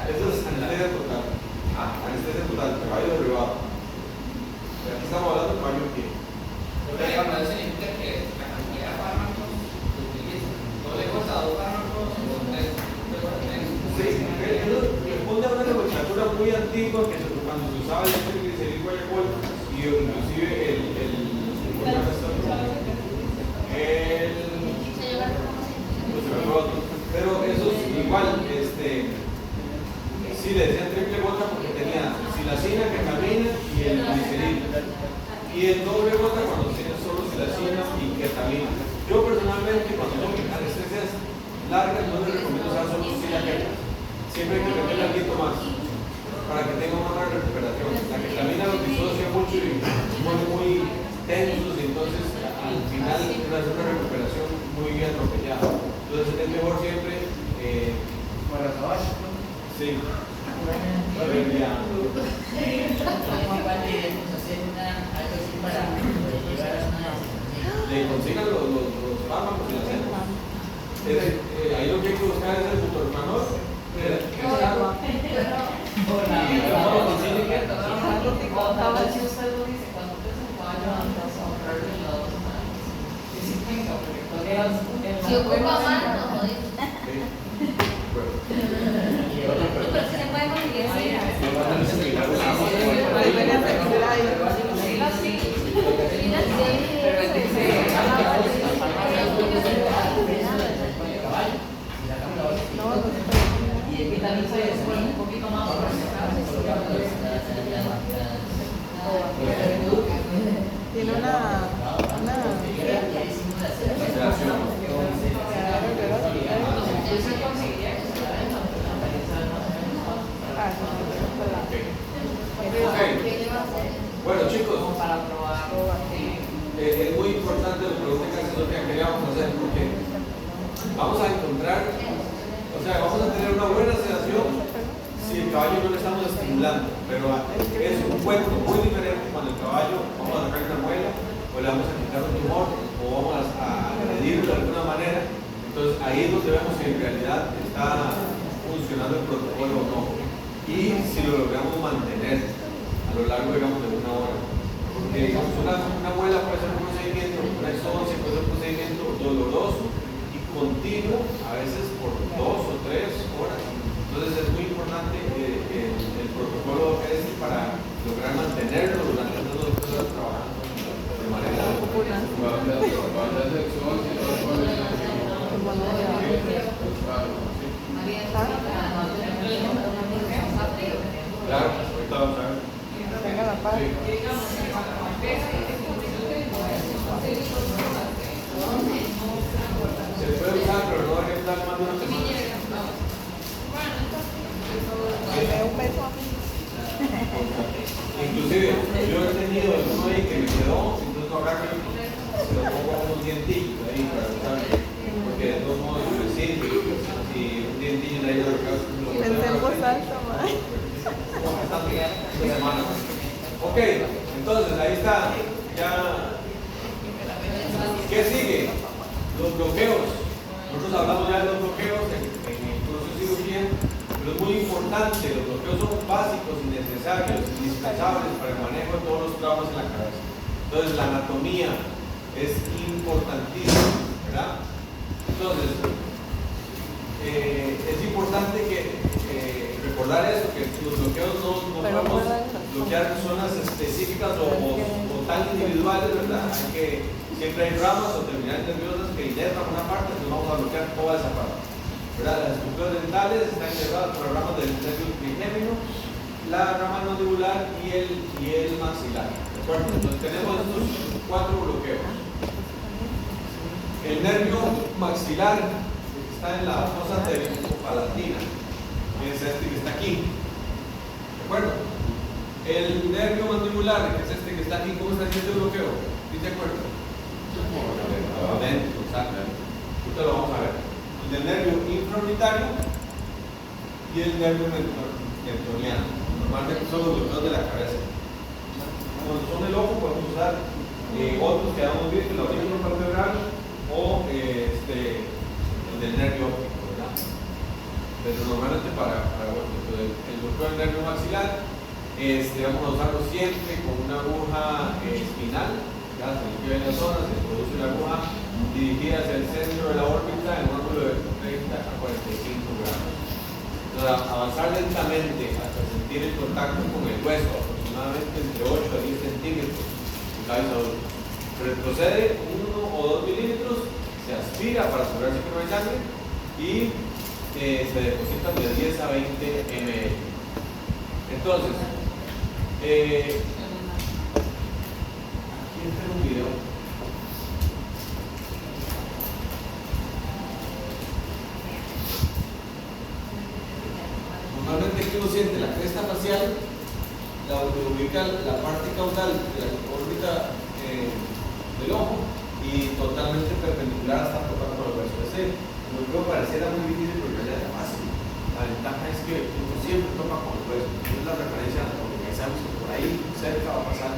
Eso es anestesia total. Anestesia total, caballo derivado. Aquí estamos hablando de caballo en pie. Pero eso significa que la cantidad de fármacos que utilizan, no le cuesta 2 fármacos o 3. Sí, responde a una nomenclatura muy antigua que cuando se usaba el triglicérido guayacol y inclusive pero eso es igual, sí le decían triple gota porque tenía silacina, ketamina y el gliceril. Y el doble gota cuando tiene solo silacina y ketamina. Yo personalmente cuando tengo anestesias largas no les recomiendo usar solo silaqueta. Siempre hay que meterle algo más para que tenga una buena recuperación. La ketamina lo disocia mucho y pone muy tensos y entonces al final hace una recuperación muy bien atropellada. Entonces es mejor siempre Para caballo. sí. Le consigan los fármacos y las cepas. Ahí lo que hay que buscar es el butorfanol. Si usted lo dice, cuando usted se vaya a ahorrarle la dosis de 50, porque todavía Si ocupa más, no jodís. Pero si se puede conseguir y el vitamina C es un poquito más Tiene una Bueno chicos, para probar. es muy importante la pregunta que le vamos a hacer porque vamos a encontrar, o sea, vamos a tener una buena sedación si el caballo no le estamos estimulando. Pero es un cuento muy diferente cuando el caballo vamos a sacar una muela o le vamos a quitar un tumor o vamos a agredirlo de alguna manera. Entonces ahí es donde vemos si en realidad está funcionando el protocolo o no. Y si lo logramos mantener a lo largo, digamos, de una hora. Porque digamos, una muela puede ser un procedimiento, una exodoncia puede ser un procedimiento doloroso y continuo, a veces por 2 o 3 horas. Entonces es muy importante el protocolo para lograr mantenerlo durante esas 2 horas trabajando de manera claro, ahorita vamos a ver. Venga la paz. Se puede usar, pero no hay que usar más de una semana. Dame un beso a mí. Inclusive, yo he tenido uno ahí que me quedó, entonces no agarro y se lo pongo con un dientillo ahí para usar, porque de todos modos me sirve. Si un dientillo ahí lo recargo, lo Pensé en voz alta, ma. Ok, entonces ahí está. Ya. ¿Qué sigue? Los bloqueos. Nosotros hablamos ya de los bloqueos en el curso de cirugía, pero es muy importante. Los bloqueos son básicos y necesarios, indispensables para el manejo de todos los traumas en la cabeza. Entonces, la anatomía es importantísima, ¿verdad? Entonces, es importante recordar eso, que los bloqueos no podemos bloquear zonas específicas o tan individuales, ¿verdad? Siempre hay ramas o terminales nerviosas que inervan una parte, entonces vamos a bloquear toda esa parte, ¿verdad? Las estructuras dentales están inervadas por las ramas del nervio trigémino, la rama mandibular y el maxilar, ¿de acuerdo? Entonces tenemos estos 4 bloqueos. El nervio maxilar está en la fosa palatina, es este que está aquí, ¿de acuerdo? El nervio mandibular, que es este que está aquí, ¿cómo está haciendo el bloqueo? ¿Sí de acuerdo? Adentro, exacto. Ahorita lo vamos a ver. El del nervio infraorbitario y el nervio mentoniano. Normalmente son los bloqueos de la cabeza. Cuando son el ojo, podemos usar otros que habíamos visto, el aurículo palpebral o el del nervio óptico, ¿verdad? Pero normalmente para el bloqueo del nervio maxilar, vamos a usarlo siempre con una aguja espinal. Ya se limpia en la zona, se introduce la aguja dirigida hacia el centro de la órbita en un ángulo de 30 a 45 grados. Entonces, avanzar lentamente hasta sentir el contacto con el hueso, aproximadamente entre 8 a 10 centímetros de cabeza adulta. Retrocede 1 o 2 milímetros, se aspira para asegurarse que no hay sangre y se depositan de 10 a 20 ml. Entonces, ¿quién tiene un video? Normalmente aquí uno siente la cresta facial, la ubica la parte caudal de la órbita del ojo y totalmente perpendicular hasta tocar con el hueso. Lo que pareciera muy difícil, pero en realidad es fácil. La ventaja es que uno siempre toca con el hueso. Es la referencia anatómica. Sabemos que por ahí cerca va a pasar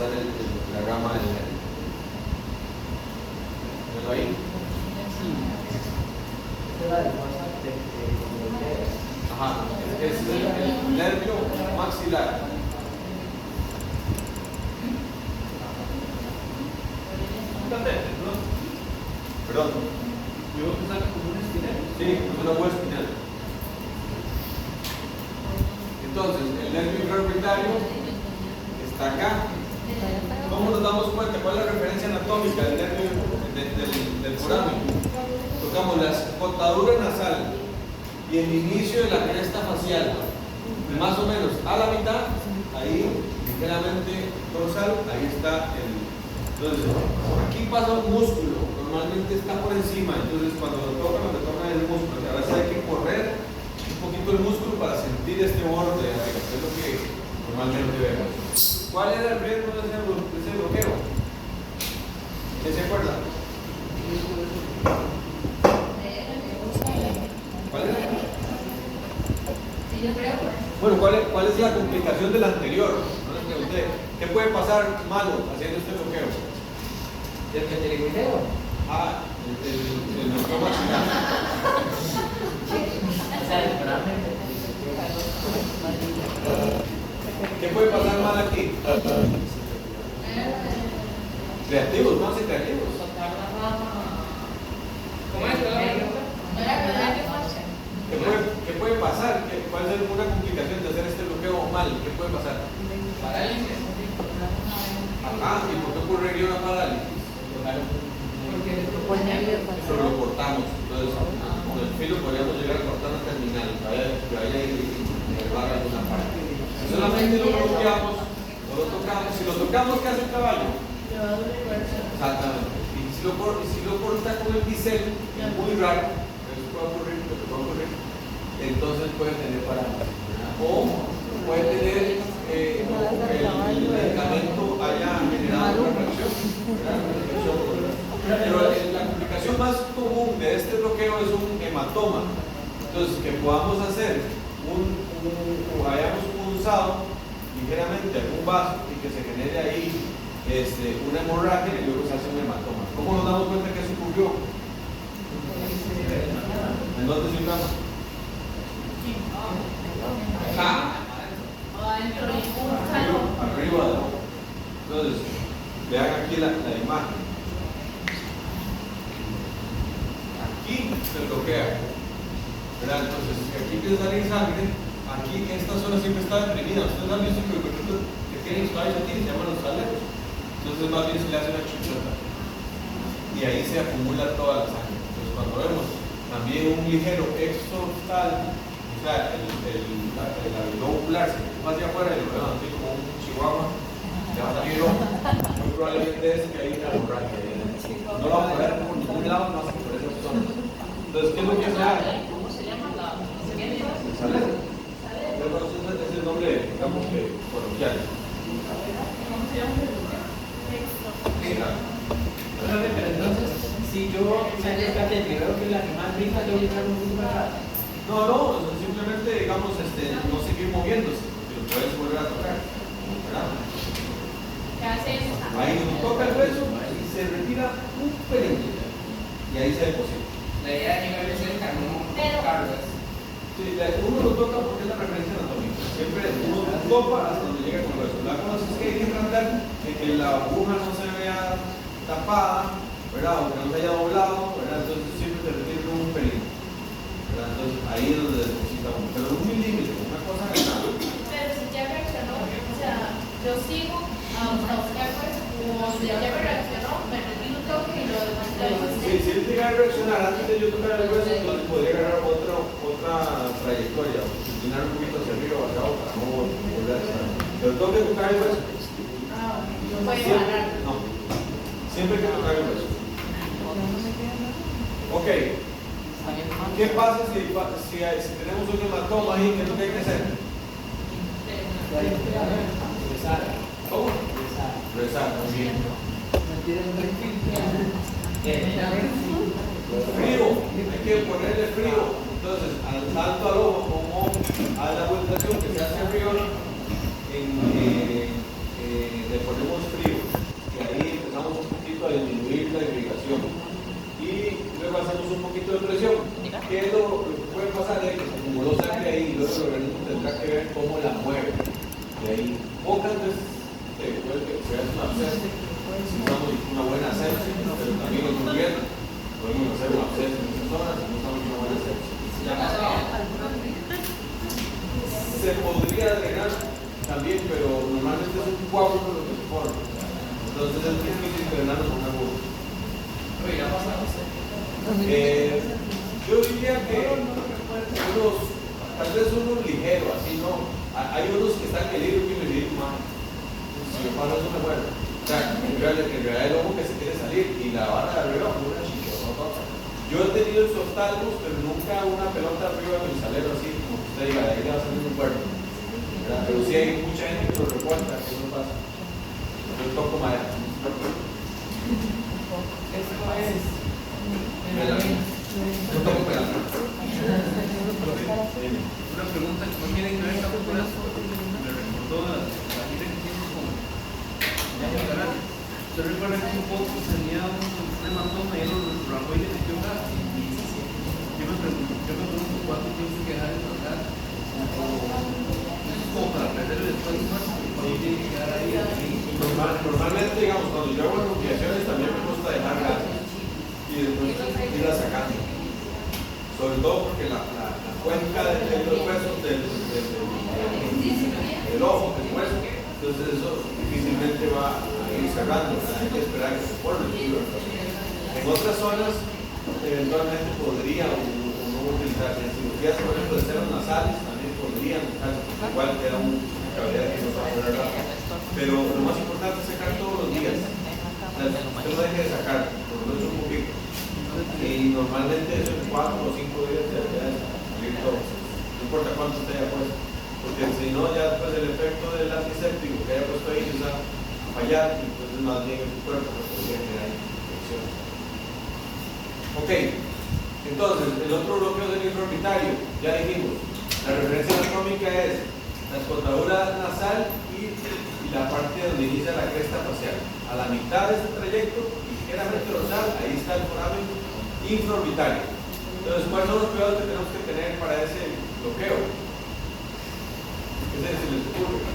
la rama del nervio. ¿Ves ahí? Ajá, es el nervio maxilar. Perdón. Yo que saca como un espinal. Sí, es una hueá espinal. Entonces, el nervio infraorbitario está acá. ¿Cómo nos damos cuenta? ¿Cuál es la referencia anatómica del nervio del foramen? Tocamos la cortadura nasal y el inicio de la cresta facial, más o menos a la mitad, ahí ligeramente dorsal, ahí está el. Entonces, aquí pasa un músculo, normalmente está por encima, entonces cuando lo tocan el músculo, a veces hay que correr un poquito el músculo para sentir este borde, que es lo que normalmente vemos. ¿Cuál era el riesgo de ese bloqueo? ¿Quién se acuerda? ¿Cuál era? Sí, yo creo. Bueno, ¿cuál es la complicación del anterior? No les pregunté. ¿Qué puede pasar malo haciendo este bloqueo? ¿El que tiene video? Ah, el bloqueo maxilar. O sea, literalmente. ¿Qué puede pasar mal aquí? Creativos, más creativos. ¿Cómo es? ¿Qué puede pasar? ¿Cuál es una complicación de hacer este bloqueo mal? ¿Qué puede pasar? Parálisis. Ajá, ¿y por qué ocurriría una parálisis? Eso lo cortamos. Entonces, con el filo podríamos llegar a cortar una terminal, que vaya a llevar alguna parte. Si solamente lo bloqueamos, no lo tocamos. Si lo tocamos, ¿qué hace el caballo? Exactamente. Y si lo corta con el bisel, es muy raro, eso puede ocurrir, entonces puede tener parálisis. O puede tener el medicamento haya generado una reacción. Pero la complicación más común de este bloqueo es un hematoma. Entonces, que podamos hacer hayamos punzado ligeramente algún vaso y que se genere ahí una hemorragia y luego se hace un hematoma. ¿Cómo nos damos cuenta que eso ocurrió? ¿En dónde se llama? Arriba. Entonces, vean aquí la imagen. Aquí se bloquea, ¿verdad? Entonces, aquí empieza a salir sangre. Aquí esta zona siempre está deprimida. Ustedes han visto que tienen caballos aquí, se llaman los aleros. Entonces más bien se le hace una chuchota. Y ahí se acumula toda la sangre. Entonces cuando vemos también un ligero exoftal, o sea, el alveolo ocular se va hacia afuera y lo vemos así como un chihuahua, ya va a salir rojo. Muy probablemente es que hay una hemorragia. No lo vamos a ver por ningún lado más que por esa zona. Entonces, ¿qué es lo que se hace? ¿Cómo se llama la? El salero. Ese es el nombre, digamos que coloquial. ¿Cómo se llama? Pero entonces, si yo salgo acá y veo que el animal brinca, yo voy a echar un poquito para atrás. No, simplemente, digamos, no seguir moviéndose, porque lo puedes volver a tocar. ¿Verdad? ¿Qué hace eso? Ahí uno toca el hueso y se retira un pelín. Y ahí se deposita. La idea de llegar es el carbón, Carlos. Sí, uno lo toca porque es la referencia anatómica. Siempre uno topa hasta donde llega con el hueso. La cosa es que hay que tratar de que la aguja no se vea tapada, ¿verdad? O que no se haya doblado, ¿verdad? Entonces siempre se retira un pelín. ¿Verdad? Entonces ahí es donde deposita uno. Pero un milímetro, una cosa grande. Pero si ya reaccionó, o sea, yo sigo a buscar pues, o si ya me reaccionó, me retiro un toque y lo deposito. Si él llega a reaccionar antes de yo tocar el hueso, entonces podría agarrar otra trayectoria, inclinar un poquito hacia arriba o hacia abajo para no volver a estar. Pero tengo que tocar el hueso. No puede Siempre, parar. no. Siempre hay que tocar el hueso. Ok. ¿Qué pasa si tenemos un hematoma ahí? ¿Qué es lo que hay que hacer? ¿Cómo? Rezar. Muy bien. Frío, hay que ponerle frío. Entonces, tanto al ojo como a la pulsación que se hace arriba, le ponemos frío. Y ahí empezamos un poquito a disminuir la irrigación. Y luego hacemos un poquito de presión. ¿Qué es lo que puede pasar? Es que se acumuló sangre ahí y luego el organismo tendrá que ver cómo la mueve. De ahí, pocas veces se puede que se haga una absceso. Si usamos una buena sepsis, pero también es muy bien. Podemos hacer una absceso en muchas horas si no usamos una buena sepsis. Se podría drenar también, pero normalmente es un coágulo lo que se forma. Entonces es muy difícil drenarlo con una aguja. Yo diría que tal vez uno ligero, así no. Hay unos que están en el hilo y me dicen, si yo paro eso me muero. O sea, en realidad el ojo que se quiere salir y la barra de arriba una chiquita. Yo he tenido esos oftalmos, pero nunca una pelota arriba de mi salero así, como usted diga, de ahí le va a salir un cuerpo. Pero sí hay mucha gente que lo recuerda, que eso pasa. Yo toco madera. Esto es Yo toco madera. Una pregunta que no tiene que ver tanto con eso, me recordó la gira que hicimos con el canal. Yo recuerdo que un poco tenía un hematoma y él lo rajó y le metió gas. Yo me pregunto cuánto tiempo que dejar de tratar. Es como para perder el espacio más, cuando tiene que quedar ahí. Normalmente, digamos, cuando yo hago anunciaciones también me gusta dejar gas y después irla sacando. Sobre todo porque la cuenca de los huesos del ojo, del hueso, entonces eso difícilmente va a ir cerrando, hay que esperar que se forme. En otras zonas, eventualmente podría o no utilizar. En cirugías, por ejemplo, de senos nasales, también podrían usarse, igual queda una cavidad que no se va a poner rápido. Pero lo más importante es sacar todos los días. Usted no deje de sacar, por lo menos un poquito. Y normalmente eso en 4 o 5 días debería salir todo. No importa cuánto esté ya puesto. Porque si no, ya después el efecto del antiséptico que haya puesto ahí se va a fallar, y entonces más bien el cuerpo podría generar infección. Ok, entonces el otro bloqueo del infraorbitario, ya dijimos, la referencia anatómica es la escotadura nasal y la parte donde inicia la cresta facial. A la mitad de este trayecto, ligeramente dorsal, ahí está el foramen infraorbitario. Entonces, ¿cuáles son los cuidados que tenemos que tener para ese bloqueo? ¿Qué se les ocurre?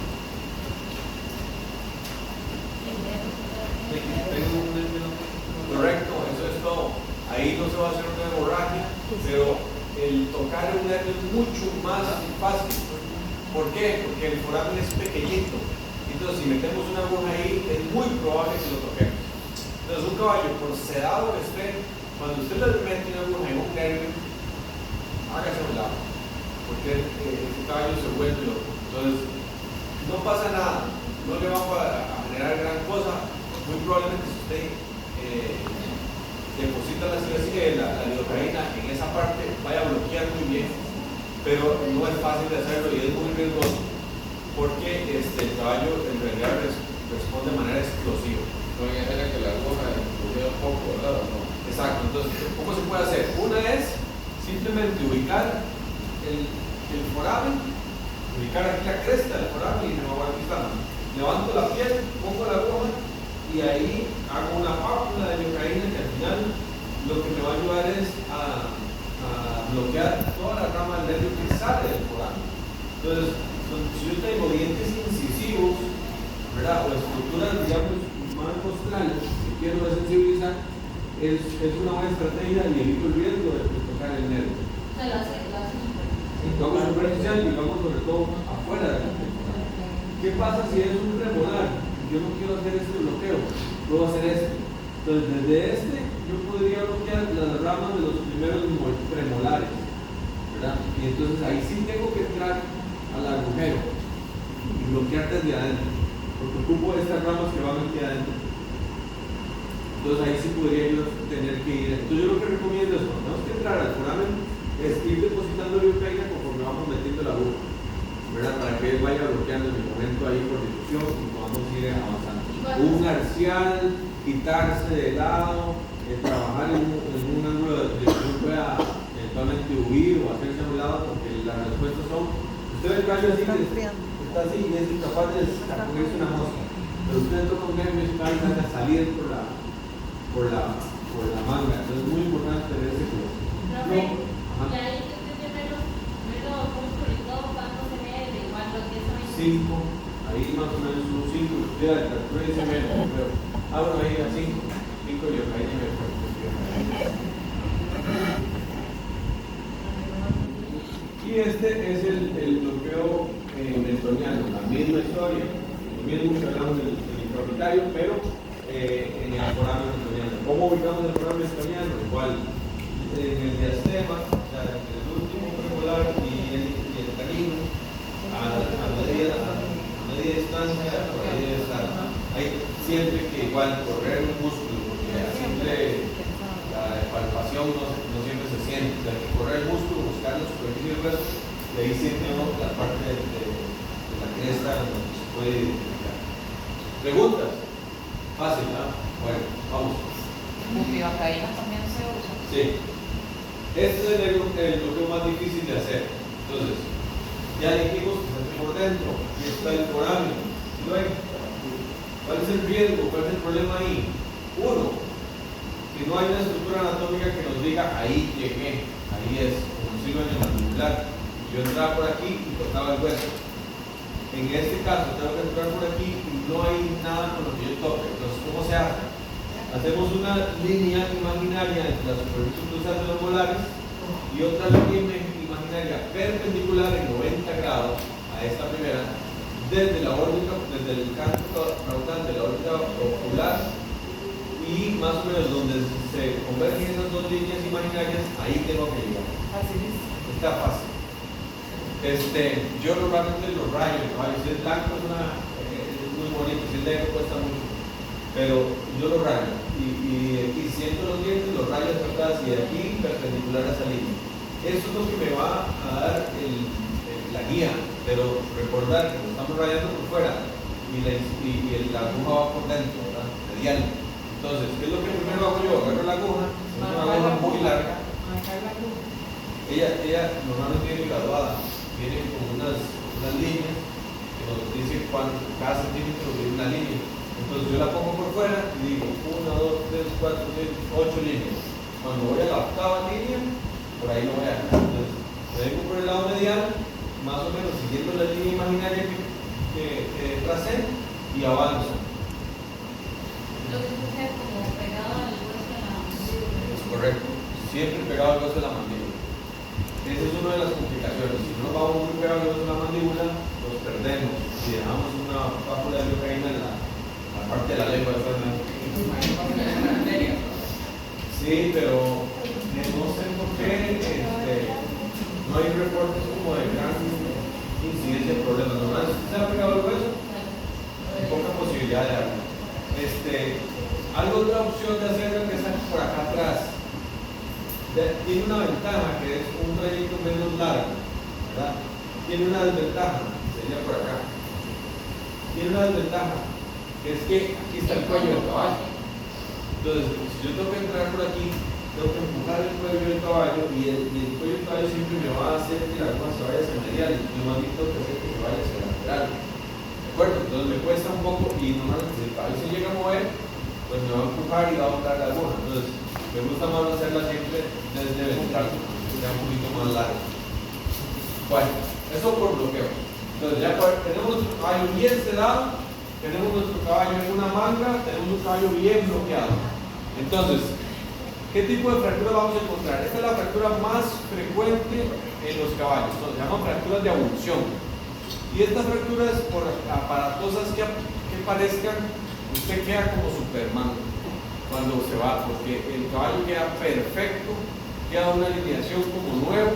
Correcto, eso es todo. Ahí no se va a hacer una hemorragia, pero el tocar un nervio es mucho más fácil. ¿Por qué? Porque el foramen es pequeñito. Entonces, si metemos una aguja ahí, es muy probable que lo toquemos. Entonces, un caballo, por sedado que esté, cuando usted le mete una aguja en un nervio, hágase a un lado, porque ese caballo se vuelve loco. Entonces, no pasa nada, no le vamos a generar gran cosa. Muy probablemente si usted deposita la lidocaína en esa parte, vaya a bloquear muy bien, pero no es fácil de hacerlo y es muy riesgoso, porque el caballo en realidad responde de manera explosiva. No hay que hacer que la aguja influya un poco, ¿verdad? No. Exacto, entonces, ¿cómo se puede hacer? Una es simplemente ubicar el foramen, ubicar aquí la cresta del foramen y aquí está. Levanto la piel, pongo la aguja y ahí hago una pápula de lidocaína que al final lo que me va a ayudar es a bloquear toda la rama del nervio que sale del foramen. Entonces, si yo tengo dientes incisivos, ¿verdad? O estructuras, digamos, más costrales que quiero desensibilizar, es una buena estrategia y evito el riesgo de tocar el nervio. Entonces, superficial, digamos, sobre todo afuera del foramen. ¿Qué pasa si es un premolar? Yo no quiero hacer este bloqueo, puedo hacer este. Entonces, desde yo podría bloquear las ramas de los primeros premolares, ¿verdad? Y entonces ahí sí tengo que entrar al agujero y bloquear desde adentro, porque ocupo estas ramas que van aquí adentro. Entonces ahí sí podría yo tener que ir. Entonces yo lo que recomiendo es, cuando tenemos que entrar al foramen, es ir depositando lidocaína conforme vamos metiendo la aguja, ¿verdad? Para que él vaya bloqueando en el momento ahí por difusión y podamos ir avanzando. Un arcial, quitarse de lado, trabajar en un ángulo de que uno pueda eventualmente huir o hacerse a un lado, porque las respuestas son, usted ve el gallo así, está así y es incapaz de sacudirse una mosca, pero usted toca un nervio y va a salir por la manga. Entonces es muy importante tener ese cuidado. Y ahí menos músculo y todo, ¿cuánto se mide? Igual los 10 a 5, ahí más o menos unos 5, ya calculé ese menos, pero abro ahí a 5 yo ahí me y este es el bloqueo mentoniano, la misma historia, lo mismo que hablamos del infraorbitario, pero en el foramen mentoniano. ¿Cómo ubicamos el foramen mentoniano? Igual, en el diastema, o sea, entre el último premolar y el canino, a media distancia, por ahí debe estar. Hay siempre que igual correr un músculo, porque a simple la palpación no siempre se siente. O sea, hay que correr el músculo, buscar la superficie del hueso, y ahí siente uno la parte de la cresta donde se puede identificar. ¿Preguntas? Fácil, ¿no? Bueno, vamos. ¿Bupivacaína también se usa? Sí. Este es el bloqueo más difícil de hacer. Entonces, ya dijimos que está por dentro, y está el foramen. ¿Sí lo ven? ¿Cuál es el riesgo? ¿Cuál es el problema ahí? Uno, que no hay una estructura anatómica que nos diga ahí llegué, ahí es, como decirlo en el mandibular. Yo entraba por aquí y tocaba el hueso. En este caso tengo que entrar por aquí y no hay nada con lo que yo toque. Entonces, ¿cómo se hace? Hacemos una línea imaginaria entre la superficie cruzal de los molares y otra línea imaginaria perpendicular en 90 grados a esta primera, desde la órbita, desde el canto caudal de la órbita ocular y más o menos donde se convergen esas dos líneas imaginarias, ahí tengo que llegar. Así es. Está fácil. Yo normalmente los rayos, si es blanco es muy bonito, si es negro cuesta mucho, pero yo lo rayo y siento los dientes, los rayos atrás y de aquí perpendicular a esa línea. Eso es lo que me va a dar la guía, pero recordar que lo estamos rayando por fuera y la aguja va por dentro, ¿verdad? Medial. Entonces, ¿qué es lo que primero hago yo? Agarro la aguja, es una aguja muy larga. Ella normalmente viene graduada, viene con unas líneas que nos dice cada centímetro tiene una línea. Entonces yo la pongo por fuera y digo 1, 2, 3, 4, 5, 8 líneas. Cuando voy a la octava línea, por ahí no voy a dejar. Entonces me vengo por el lado medial, más o menos siguiendo la línea imaginaria que tracé y avanzo. Lo que sucede como pegado al hueso de la mandíbula. Es correcto, siempre pegado al hueso de la mandíbula. Esa es una de las complicaciones. Si no vamos muy pegados al hueso de la mandíbula, los perdemos. Si dejamos una pápula de lidocaína en la parte de la lengua de Fernando. Sí, pero no sé por qué no hay reportes como de gran incidencia de problemas. Normalmente si se ha pegado el hueso, hay poca posibilidad de algo. Otra opción de hacerlo que está por acá atrás. Tiene una ventaja que es un trayecto menos largo, ¿verdad? Tiene una desventaja, sería por acá. Tiene una desventaja, que es que aquí está el cuello del caballo. Entonces, si yo tengo que entrar por aquí, tengo que empujar el cuello del caballo y el cuello del caballo siempre me va a hacer que la aguja se vaya hacia el medial. Yo más bien tengo que hacer que se vaya hacia el lateral. ¿De acuerdo? Entonces me cuesta un poco y normalmente si el caballo se llega a mover, pues me va a empujar y va a botar la aguja. Entonces, me gusta más hacerla siempre desde ventral, que sea un poquito más largo. Bueno, eso por bloqueo. Entonces, ya tenemos nuestro caballo bien sedado, tenemos nuestro caballo en una manga, tenemos un caballo bien bloqueado. Entonces, ¿qué tipo de fractura vamos a encontrar? Esta es la fractura más frecuente en los caballos, se llaman fracturas de abulsión. Y estas fracturas, por aparatosas que parezcan, usted queda como Superman cuando se va, porque el caballo queda perfecto, queda una alineación como nuevo,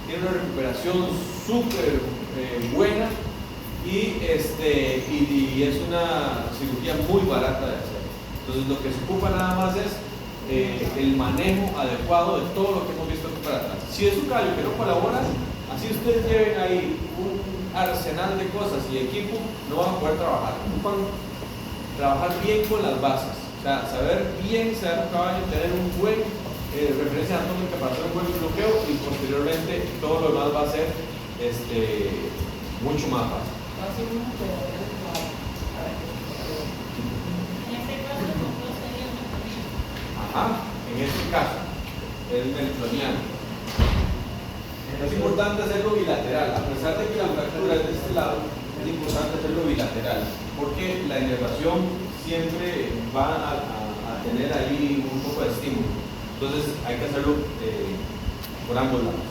tiene una recuperación súper buena y es una cirugía muy barata de hacer. Entonces lo que se ocupa nada más es el manejo adecuado de todo lo que hemos visto aquí para atrás. Si es un caballo que no colabora, así ustedes lleven ahí un arsenal de cosas y equipo, no van a poder trabajar. Ocupan trabajar bien con las bases. O sea, saber bien sedar un caballo, tener un buen referencia anatómica para hacer un buen bloqueo y posteriormente todo lo demás va a ser mucho más fácil. Ajá, en este caso, el meltoniano. Es importante hacerlo bilateral, a pesar de que la fractura es de este lado, es importante hacerlo bilateral, porque la inervación siempre va a tener ahí un poco de estímulo. Entonces hay que hacerlo por ambos lados.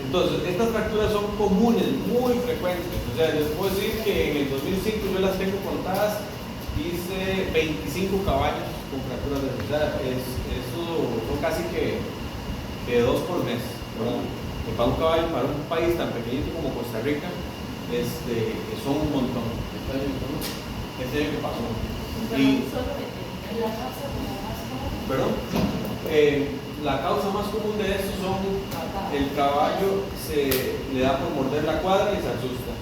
Entonces, estas fracturas son comunes, muy frecuentes. O sea, les puedo decir que en el 2005 yo las tengo contadas, hice 25 caballos con fracturas de verdad. Eso son casi que 2 por mes, ¿verdad? Que para un caballo, para un país tan pequeñito como Costa Rica, son un montón. Este año que pasó. ¿Perdón? La causa más común de esto son el caballo le da por morder la cuadra y se asusta.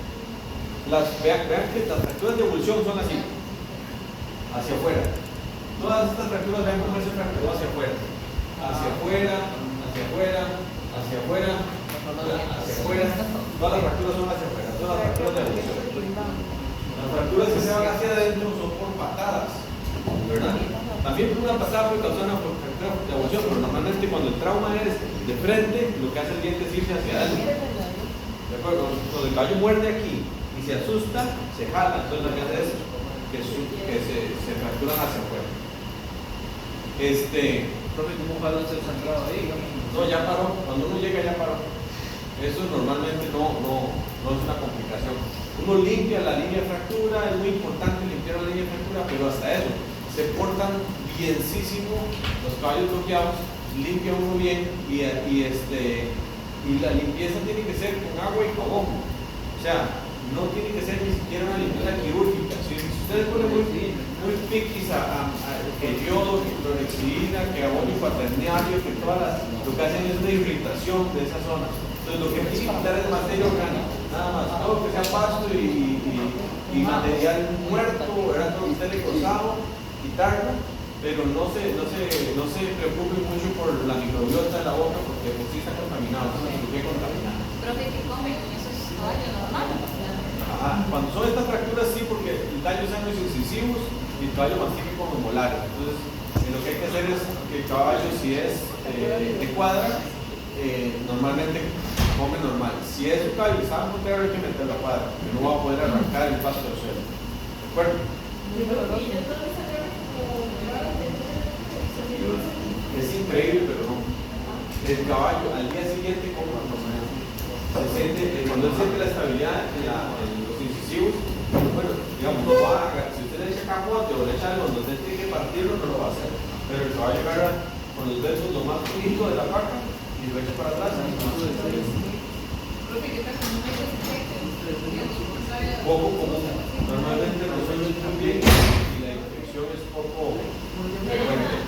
Vean que las fracturas de abulsión son así, hacia afuera. Todas estas fracturas, vean cómo se fracturó hacia afuera, hacia afuera, hacia afuera, hacia afuera, hacia afuera. Todas las fracturas son hacia afuera, todas las fracturas de abusión. Las fracturas que se van hacia adentro son por patadas, ¿verdad? También una patada puede causar una fractura de abusión, pero normalmente cuando el trauma es de frente, lo que hace el diente es irse hacia adentro. ¿De acuerdo? Cuando el caballo muerde aquí y se asusta, se jala, entonces lo que hace es que se fracturan hacia afuera. Profe, ¿cómo jala el sangrado ahí? No, ya paró, cuando uno llega ya paró. Eso normalmente no es una complicación. Uno limpia la línea de fractura, es muy importante limpiar la línea de fractura, pero hasta eso, se portan bienísimo los caballos bloqueados, limpia uno bien y la limpieza tiene que ser con agua y jabón. O sea, no tiene que ser ni siquiera una limpieza quirúrgica. Si ustedes ponen muy piquis a que yodo, que clorexidina, que amonio cuaternario, que lo que hacen es una irritación de esa zona. Entonces lo que hay que quitar es materia orgánica, nada más. Todo lo que sea pasto y material muerto, ¿verdad? Todo que esté necrosado, quitarlo, pero no se preocupen mucho por la microbiota de la boca porque pues sí está contaminado, es una cirugía contaminada. Pero que comen esos caballos normales. Cuando son estas fracturas sí, porque el daño sean los incisivos y el caballo mastique con los molares. Entonces, lo que hay que hacer es que el caballo, si es de cuadra, normalmente come normal. Si es un caballo que sabe montar, hay que meter la cuadra, que no va a poder arrancar el pasto del suelo. ¿De acuerdo? Es increíble, pero no. El caballo al día siguiente come normal. Cuando él siente la estabilidad en los incisivos, bueno, digamos, no va a, si usted le echa camote o le echa algo donde usted tiene que partirlo, no lo va a hacer. Pero el caballo agarra con los dedos lo más finito de la vaca y lo echa para atrás. Poco común. Normalmente resuelven muy bien y la infección es poco frecuente.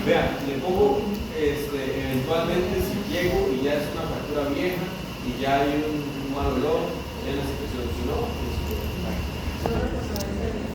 Vean, le pongo eventualmente si llego y ya es una fractura vieja y ya hay un mal olor en la secreción, si no, pues,